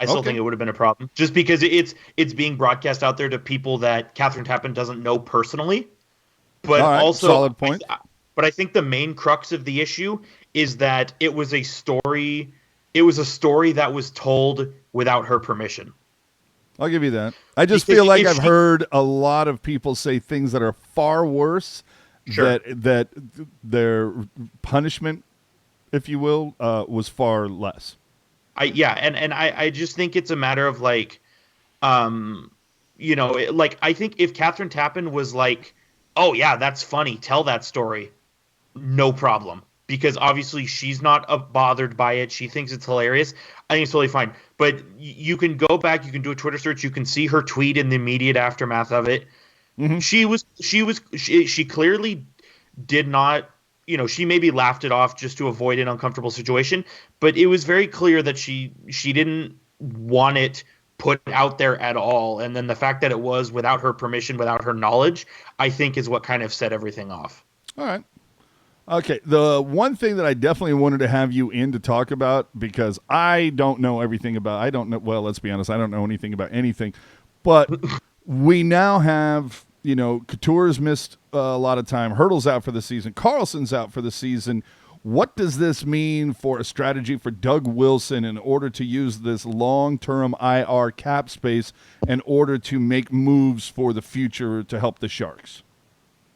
I still think it would have been a problem, just because it's being broadcast out there to people that Catherine Tappan doesn't know personally. But also, solid point. But I think the main crux of the issue is that it was a story. It was a story that was told without her permission. I'll give you that. I just feel like I've heard a lot of people say things that are far worse. Sure. That their punishment, if you will, was far less. I just think it's a matter of like, like I think if Catherine Tappan was like, oh yeah, that's funny, tell that story, no problem, because obviously she's not bothered by it. She thinks it's hilarious. I think it's totally fine. But you can go back, you can do a Twitter search, you can see her tweet in the immediate aftermath of it. Mm-hmm. She clearly did not. She maybe laughed it off just to avoid an uncomfortable situation, but it was very clear that she didn't want it put out there at all. And then the fact that it was without her permission, without her knowledge, I think is what kind of set everything off. All right. Okay. The one thing that I definitely wanted to have you in to talk about, because I don't know everything about, well, let's be honest, I don't know anything about anything, but we now have, Couture's missed a lot of time. Hurdle's out for the season. Karlsson's out for the season. What does this mean for a strategy for Doug Wilson in order to use this long-term IR cap space in order to make moves for the future to help the Sharks?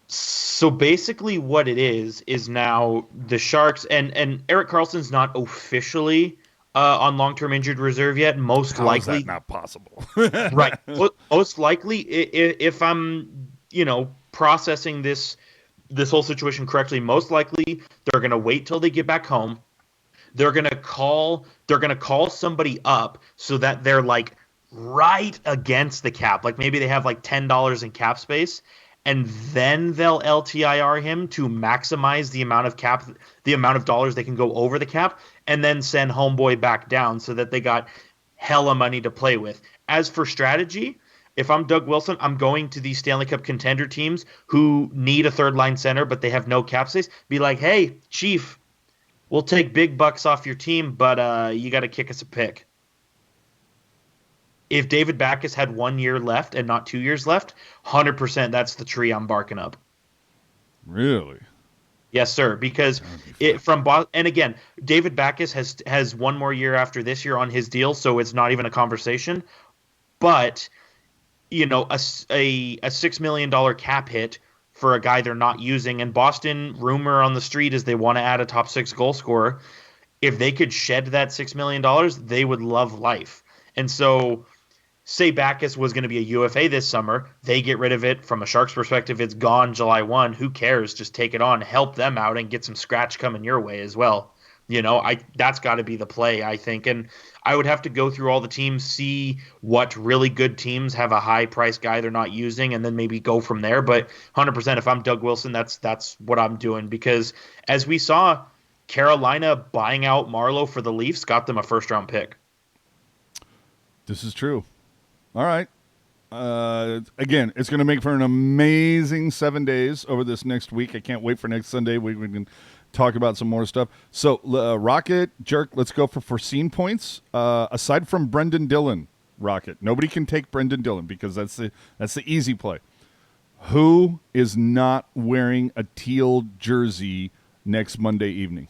So basically what it is now the Sharks and Erik Karlsson's not officially on long-term injured reserve yet. Most How likely, is that not possible? right. Most likely, if I'm, processing this whole situation correctly, most likely they're going to wait till they get back home. They're going to call somebody up so that they're like right against the cap. Like maybe they have like $10 in cap space, and then they'll LTIR him to maximize the amount of dollars they can go over the cap, and then send homeboy back down so that they got hella money to play with. As for strategy, if I'm Doug Wilson, I'm going to these Stanley Cup contender teams who need a third line center, but they have no cap space. Be like, hey, Chief, we'll take big bucks off your team, but you got to kick us a pick. If David Backes had 1 year left and not 2 years left, 100% that's the tree I'm barking up. Really? Yes, sir. Because and again, David Backes has 1 more year after this year on his deal, so it's not even a conversation. But a $6 million cap hit for a guy they're not using, and Boston, rumor on the street is they want to add a top 6 goal scorer. If they could shed that $6 million, they would love life. And so, say Backes was going to be a UFA this summer, they get rid of it. From a Sharks perspective, it's gone July 1. Who cares? Just take it on, help them out, and get some scratch coming your way as well. That's got to be the play, I think. And I would have to go through all the teams, see what really good teams have a high-priced guy they're not using, and then maybe go from there. But 100%, if I'm Doug Wilson, that's what I'm doing. Because as we saw, Carolina buying out Marleau for the Leafs got them a first-round pick. This is true. All right. Again, it's going to make for an amazing 7 days over this next week. I can't wait for next Sunday. We can talk about some more stuff. So, Rocket, Jerk, let's go for foreseen points. Aside from Brendan Dillon, Rocket, nobody can take Brendan Dillon because that's the easy play. Who is not wearing a teal jersey next Monday evening?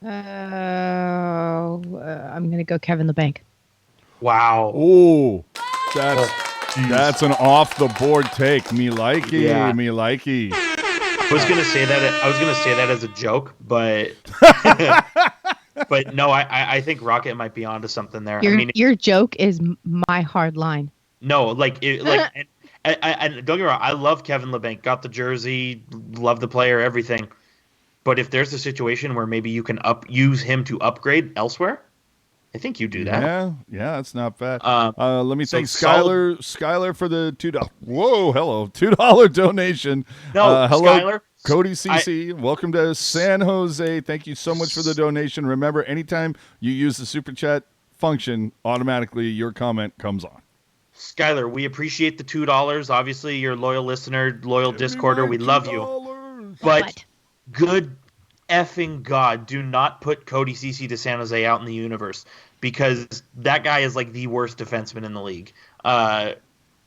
I'm going to go Kevin LeBanc. Wow. Oh, that's an off-the-board take. Me likey, Yeah. me likey. I was gonna say that as a joke, but but no, I think Rocket might be onto something there. Your joke is my hard line. No, and don't get me wrong, I love Kevin LeBanc, got the jersey, love the player, everything. But if there's a situation where maybe you can use him to upgrade elsewhere, I think you do that. Yeah, that's not bad. Let me so thank Skylar for the $2. Whoa, hello, $2 donation. No, hello, Skylar. Cody CC. Welcome to San Jose. Thank you so much for the donation. Remember, anytime you use the super chat function, automatically your comment comes on. Skylar, we appreciate the $2. Obviously, you're a loyal listener, loyal Discorder. We love you. But good effing God, do not put Cody CC to San Jose out in the universe, because that guy is like the worst defenseman in the league.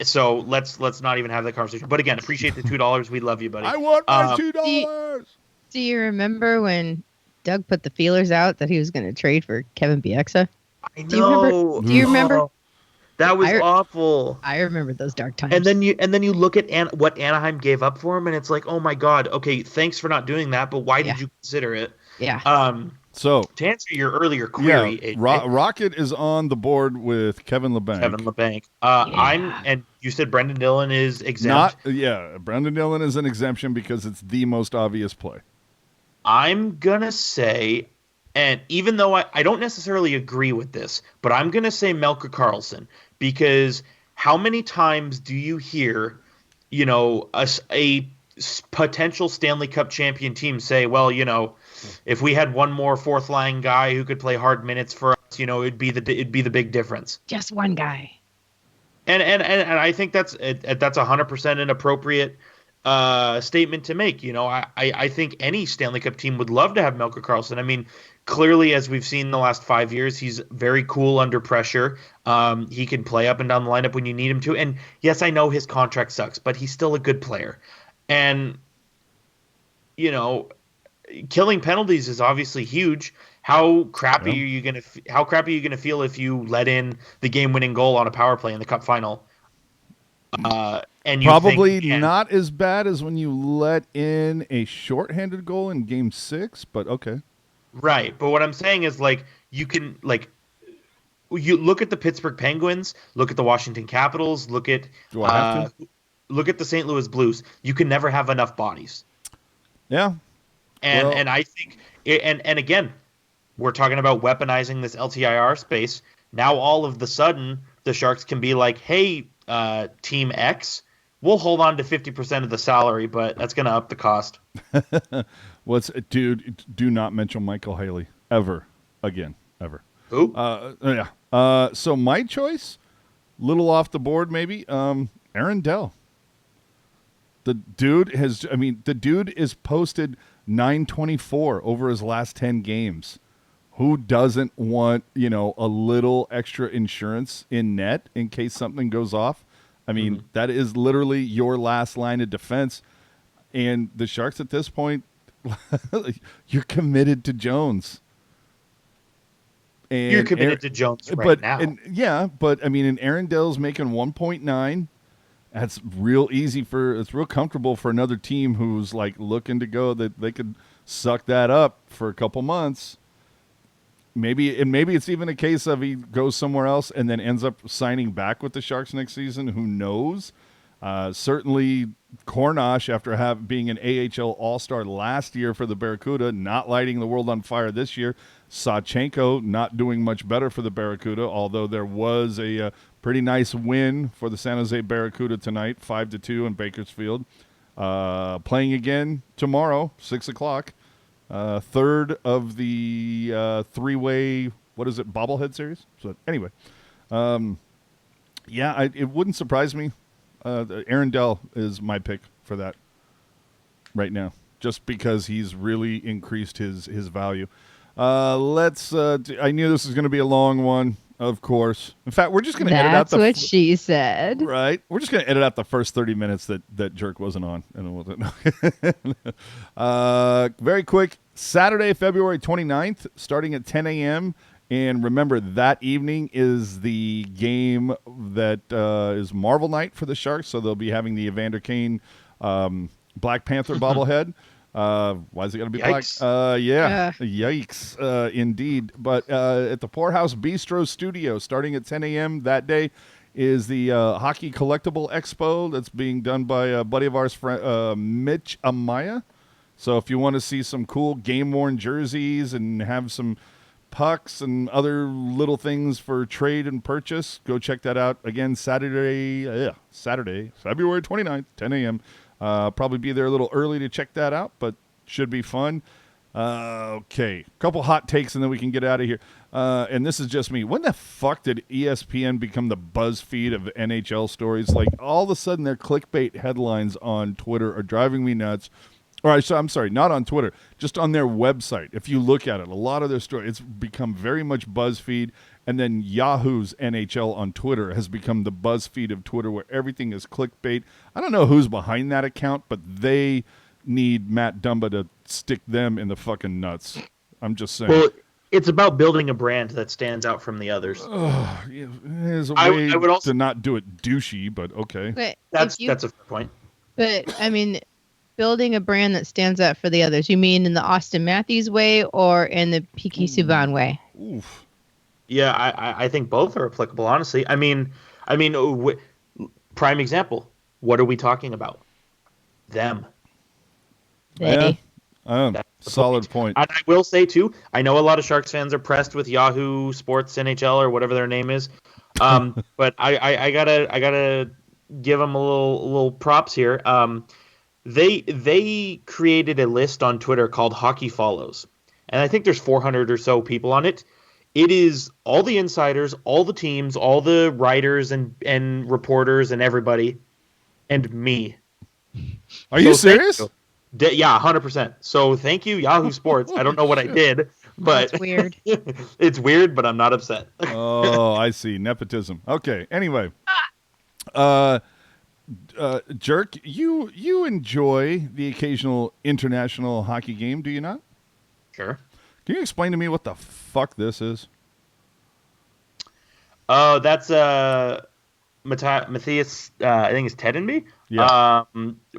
So let's not even have that conversation. But again, appreciate the $2. We love you, buddy. I want my $2. Do you remember when Doug put the feelers out that he was going to trade for Kevin Bieksa? I know. Do you remember? That was awful. I remember those dark times. And then you look at what Anaheim gave up for him, and it's like, oh my God, okay, thanks for not doing that, but why did you consider it? Yeah. So to answer your earlier query, Rocket is on the board with Kevin LeBanc. And you said Brendan Dillon is exempt. Brendan Dillon is an exemption because it's the most obvious play. I'm gonna say, and even though I don't necessarily agree with this, but I'm gonna say Melker Karlsson, because how many times do you hear, a potential Stanley Cup champion team say, well, if we had one more fourth line guy who could play hard minutes for us, it'd be the big difference. Just one guy. And I think that's 100% an appropriate statement to make. I think any Stanley Cup team would love to have Melker Karlsson. I mean, clearly, as we've seen in the last 5 years, he's very cool under pressure. He can play up and down the lineup when you need him to. And yes, I know his contract sucks, but he's still a good player. And, killing penalties is obviously huge. How crappy are you gonna feel if you let in the game-winning goal on a power play in the Cup final? And you Probably think, not as bad as when you let in a shorthanded goal in Game 6, but okay. right. But what I'm saying is, you can you look at the Pittsburgh Penguins, look at the Washington Capitals, look at Do I have to? look at the St. Louis Blues. You can never have enough bodies. Yeah. And I think and again, we're talking about weaponizing this LTIR space. Now all of the sudden the Sharks can be like, hey, Team X, we'll hold on to 50% of the salary, but that's going to up the cost. Dude, do not mention Michael Haley ever again, ever. Who? Yeah. So my choice, little off the board maybe, Aaron Dell. The dude is posted 924 over his last 10 games. Who doesn't want, a little extra insurance in net in case something goes off? I mean, that is literally your last line of defense. And the Sharks at this point, you're committed to Jones. And You're committed to Jones now. And Aaron Dell's making 1.9. That's real easy it's real comfortable for another team who's looking to go that they could suck that up for a couple months. Maybe it's even a case of he goes somewhere else and then ends up signing back with the Sharks next season. Who knows? Certainly Kornosh, after being an AHL All-Star last year for the Barracuda, not lighting the world on fire this year. Sachenko not doing much better for the Barracuda, although there was a pretty nice win for the San Jose Barracuda tonight, 5-2 in Bakersfield. Playing again tomorrow, 6:00. Third of the three-way, bobblehead series? So anyway, it wouldn't surprise me. Aaron Dell is my pick for that right now, just because he's really increased his value. I knew this was going to be a long one, of course. In fact, we're just going to edit out That's what she said. Right. We're just going to edit out the first 30 minutes that Jerk wasn't on. Very quick. Saturday, February 29th, starting at 10 a.m. And remember, that evening is the game that is Marvel Night for the Sharks. So they'll be having the Evander Kane Black Panther bobblehead. Why is it going to be Yikes. black? Yikes, indeed. But at the Poorhouse Bistro Studio, starting at 10 a.m. that day, is the Hockey Collectible Expo that's being done by a buddy of ours, Mitch Amaya. So if you want to see some cool game-worn jerseys and have some pucks and other little things for trade and purchase, go check that out. Again, Saturday, February 29th, 10 a.m. Probably be there a little early to check that out, but should be fun. Okay, couple hot takes and then we can get out of here. And this is just me. When the fuck did ESPN become the BuzzFeed of NHL stories? All of a sudden their clickbait headlines on Twitter are driving me nuts. All right, so I'm sorry, not on Twitter, just on their website. If you look at it, a lot of their stories, it's become very much BuzzFeed, and then Yahoo's NHL on Twitter has become the BuzzFeed of Twitter, where everything is clickbait. I don't know who's behind that account, but they need Matt Dumba to stick them in the fucking nuts. I'm just saying. Well, it's about building a brand that stands out from the others. There's a way to not do it douchey, but okay. But that's a fair point. But, building a brand that stands out for the others. You mean in the Austin Matthews way or in the P.K. Subban way? Oof. Yeah, I think both are applicable, honestly. Prime example. What are we talking about? Them. They. Yeah. Solid point. And I will say, too, I know a lot of Sharks fans are pressed with Yahoo Sports NHL or whatever their name is. But I gotta give them a little props here. They created a list on Twitter called Hockey Follows, and I think there's 400 or so people on it. It is all the insiders, all the teams, all the writers and reporters and everybody, and me. Are you serious? Yeah, 100%. So thank you, Yahoo Sports. I don't know what I did, but That's weird. It's weird, but I'm not upset. Oh, I see. Nepotism. Okay. Anyway, Jerk, you enjoy the occasional international hockey game, do you not? Sure. Can you explain to me what the fuck this is? Oh, that's Matthias. I think it's Tedenby. Yeah.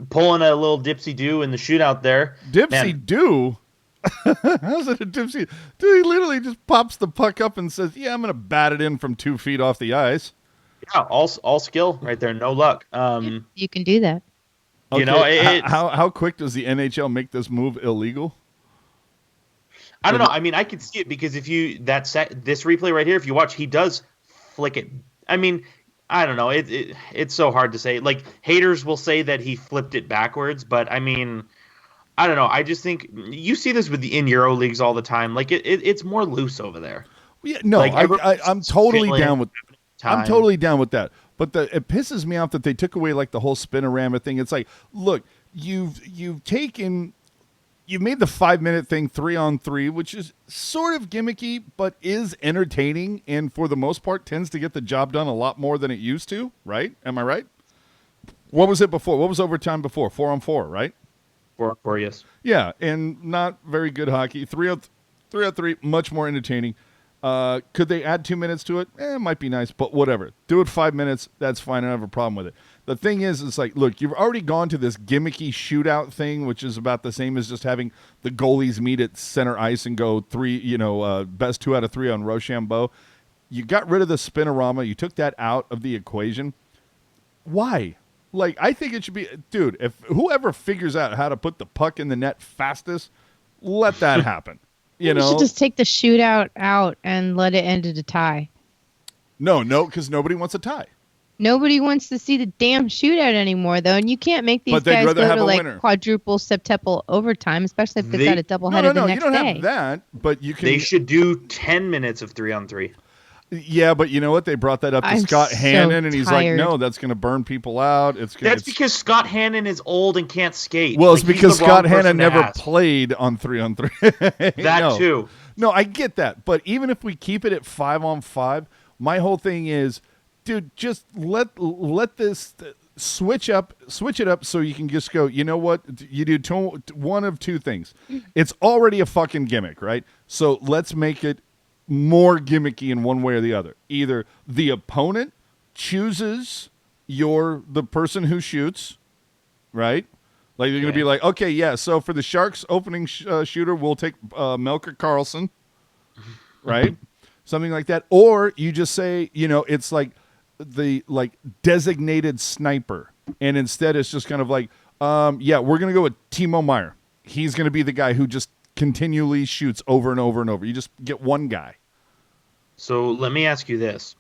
Pulling a little dipsy do in the shootout there. Dipsy do? How's it a dipsy? Dude, he literally just pops the puck up and says, "Yeah, I'm gonna bat it in from 2 feet off the ice." Yeah, all skill right there. No luck. You can do that. You know, how quick does the NHL make this move illegal? I don't know. I mean, I could see it because if you this replay right here, if you watch, he does flick it. I mean, I don't know. It's so hard to say. Like, haters will say that he flipped it backwards, but I mean, I don't know. I just think you see this with the in Euro leagues all the time. Like it's more loose over there. Yeah, no, like, I'm totally down with. Time. I'm totally down with that. But it pisses me off that they took away like the whole spinorama thing. It's like, look, you've made the 5-minute thing 3-on-3, which is sort of gimmicky, but is entertaining, and for the most part tends to get the job done a lot more than it used to. Right? Am I right? What was it before? What was overtime before? 4-on-4, right? 4-on-4, yes. Yeah, and not very good hockey. 3-on-3, much more entertaining. Could they add 2 minutes to it? It might be nice, but whatever. Do it 5 minutes. That's fine. I don't have a problem with it. The thing is, it's like, look, you've already gone to this gimmicky shootout thing, which is about the same as just having the goalies meet at center ice and go best 2 out of 3 on Rochambeau. You got rid of the spinorama. You took that out of the equation. Why? Like, I think it should be, dude, if whoever figures out how to put the puck in the net fastest, let that happen. You know, should just take the shootout out and let it end at a tie. No, because nobody wants a tie. Nobody wants to see the damn shootout anymore, though, and you can't make these guys go to like winner. Quadruple, septuple overtime, especially if they've got a doubleheader the next day. No, you don't have that, but you can. They should do 10 minutes of 3-on-3. Yeah, but you know what? They brought that up to Scott Hannon, and he's like, "No, that's going to burn people out." That's because Scott Hannon is old and can't skate. Well, it's because Scott Hannon never played on 3-on-3. That too. No, I get that, but even if we keep it at 5-on-5, my whole thing is, dude, just let this switch it up so you can just go. You know what? You do one of two things. It's already a fucking gimmick, right? So let's make it more gimmicky in one way or the other. Either the opponent chooses the person who shoots, right? Like you're going to be like, okay, yeah, so for the Sharks opening shooter, we'll take Erik Karlsson, right? Something like that. Or you just say, it's like the designated sniper. And instead it's just kind of like, we're going to go with Timo Meier. He's going to be the guy who just continually shoots over and over and over. You just get one guy. So let me ask you this,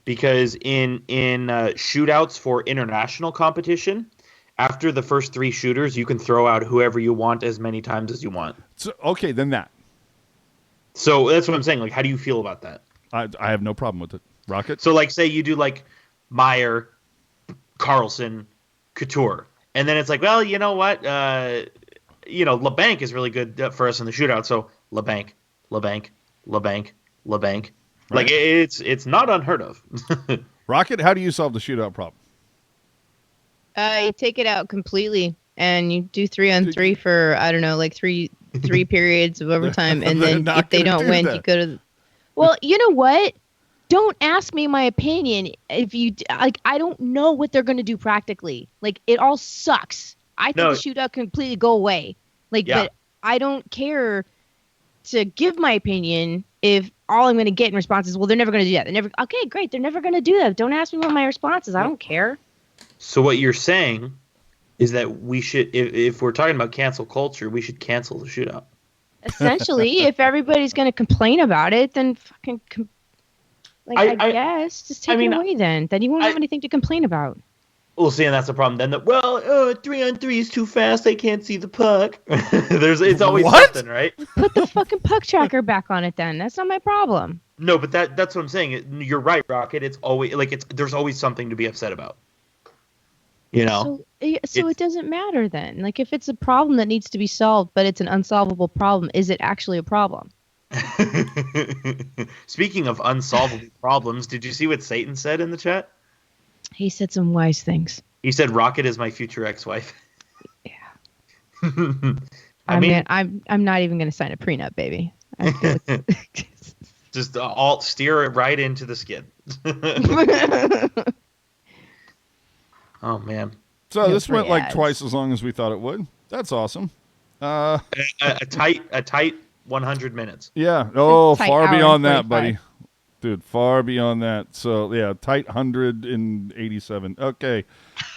because in shootouts for international competition, after the first 3 shooters, you can throw out whoever you want as many times as you want. So, okay, then that. So that's what I'm saying. Like, how do you feel about that? I have no problem with it. Rocket? So, like, say you do, like, Meier, Karlsson, Couture. And then it's like, well, you know what? LeBanc is really good for us in the shootout. So, LeBanc. Right. Like, it's not unheard of. Rocket, how do you solve the shootout problem? You take it out completely, and you do 3-on-3 for, I don't know, like three periods of overtime, and then if they don't win, you go to. Well, you know what? Don't ask me my opinion. If you I don't know what they're going to do practically. Like, it all sucks. I think the shootout completely go away. But I don't care to give my opinion if all I'm going to get in response is, well, they're never going to do that. Okay, great. They're never going to do that. Don't ask me what my response is. I don't care. So what you're saying is that we should, if we're talking about cancel culture, we should cancel the shootout. Essentially, if everybody's going to complain about it, then fucking, I guess, just take it away then. Then you won't have anything to complain about. Well, see, and that's the problem. Then, 3-on-3 is too fast. They can't see the puck. It's always something, right? Put the fucking puck tracker back on it then. That's not my problem. No, but that's what I'm saying. You're right, Rocket. It's always, there's always something to be upset about. You know. So it doesn't matter then. Like if it's a problem that needs to be solved, but it's an unsolvable problem, is it actually a problem? Speaking of unsolvable problems, did you see what Satan said in the chat? He said some wise things. He said Rocket is my future ex-wife. Yeah. I mean, I'm not even going to sign a prenup, baby. I feel just alt steer it right into the skid. Oh man. So this went like twice as long as we thought it would. That's awesome. A tight 100 minutes. Yeah. Oh, Tight far hour beyond and that, 45. buddy. Dude, far beyond that. So yeah, tight 187. Okay.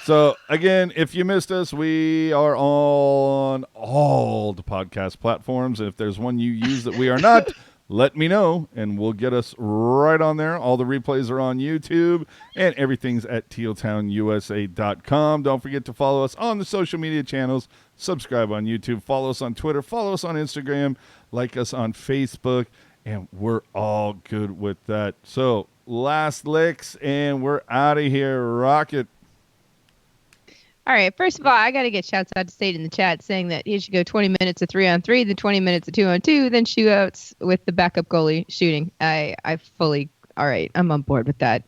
So again, if you missed us, we are on all the podcast platforms. And if there's one you use that we are not, let me know and we'll get us right on there. All the replays are on YouTube and everything's at tealtownusa.com. Don't forget to follow us on the social media channels. Subscribe on YouTube. Follow us on Twitter. Follow us on Instagram. Like us on Facebook. And we're all good with that. So, last licks, and we're out of here. Rocket. All right. First of all, I got to get shouts out to State in the chat saying that he should go 20 minutes of 3-on-3, then 20 minutes of 2-on-2, then shootouts with the backup goalie shooting. I fully, all right, I'm on board with that.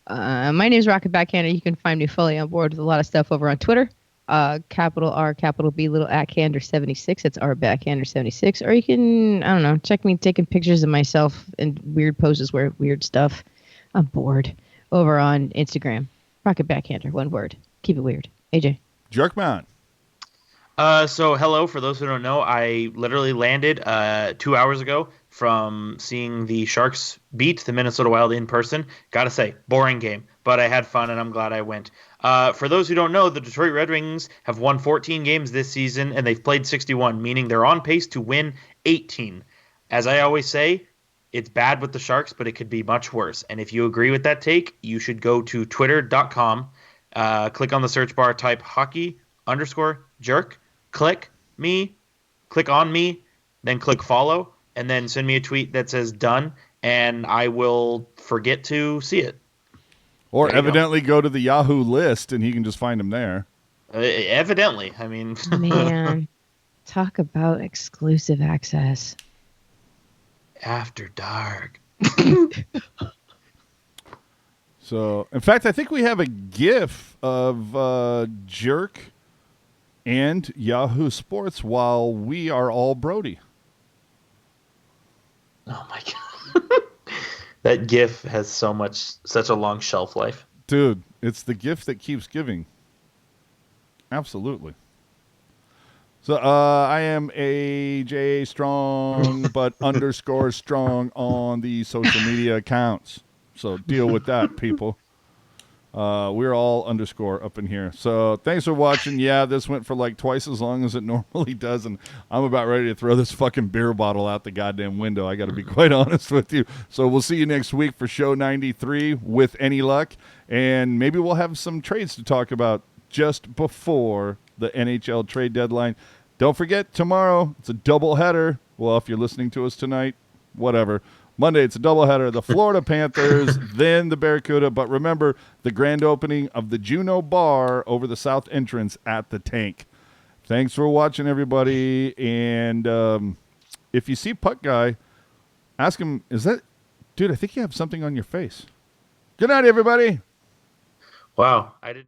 My name is Rocket Backhander. You can find me fully on board with a lot of stuff over on Twitter. Capital R, capital B, little @Cander 76. It's R Backhander 76. Or you can, I don't know, check me taking pictures of myself in weird poses where weird stuff. I'm bored. Over on Instagram. Rocket Backhander, one word. Keep it weird. AJ. Jerkman. So hello, for those who don't know, I literally landed 2 hours ago from seeing the Sharks beat the Minnesota Wild in person. Gotta say, boring game, but I had fun and I'm glad I went. For those who don't know, the Detroit Red Wings have won 14 games this season and they've played 61, meaning they're on pace to win 18. As I always say, it's bad with the Sharks, but it could be much worse. And if you agree with that take, you should go to twitter.com, click on the search bar, type hockey_jerk, click on me, then click follow, and then send me a tweet that says done, and I will forget to see it. Or evidently go to the Yahoo list and he can just find him there. Evidently. I mean. Man, talk about exclusive access. After dark. So, in fact, I think we have a GIF of Jerk and Yahoo Sports while we are all Brody. Oh my god. That GIF has such a long shelf life. Dude, it's the gift that keeps giving. Absolutely. So I am AJ Strong, but _ strong on the social media accounts. So deal with that, people. We're all _ up in here. So thanks for watching. Yeah, this went for like twice as long as it normally does, and I'm about ready to throw this fucking beer bottle out the goddamn window. I got to be quite honest with you. So we'll see you next week for show 93 with any luck, and maybe we'll have some trades to talk about just before the NHL trade deadline. Don't forget, tomorrow it's a doubleheader. Well, if you're listening to us tonight, whatever. Monday, it's a doubleheader. The Florida Panthers, then the Barracuda. But remember, the grand opening of the Juno Bar over the south entrance at the Tank. Thanks for watching, everybody. And if you see Puck Guy, ask him, dude, I think you have something on your face. Good night, everybody. Wow. I didn't.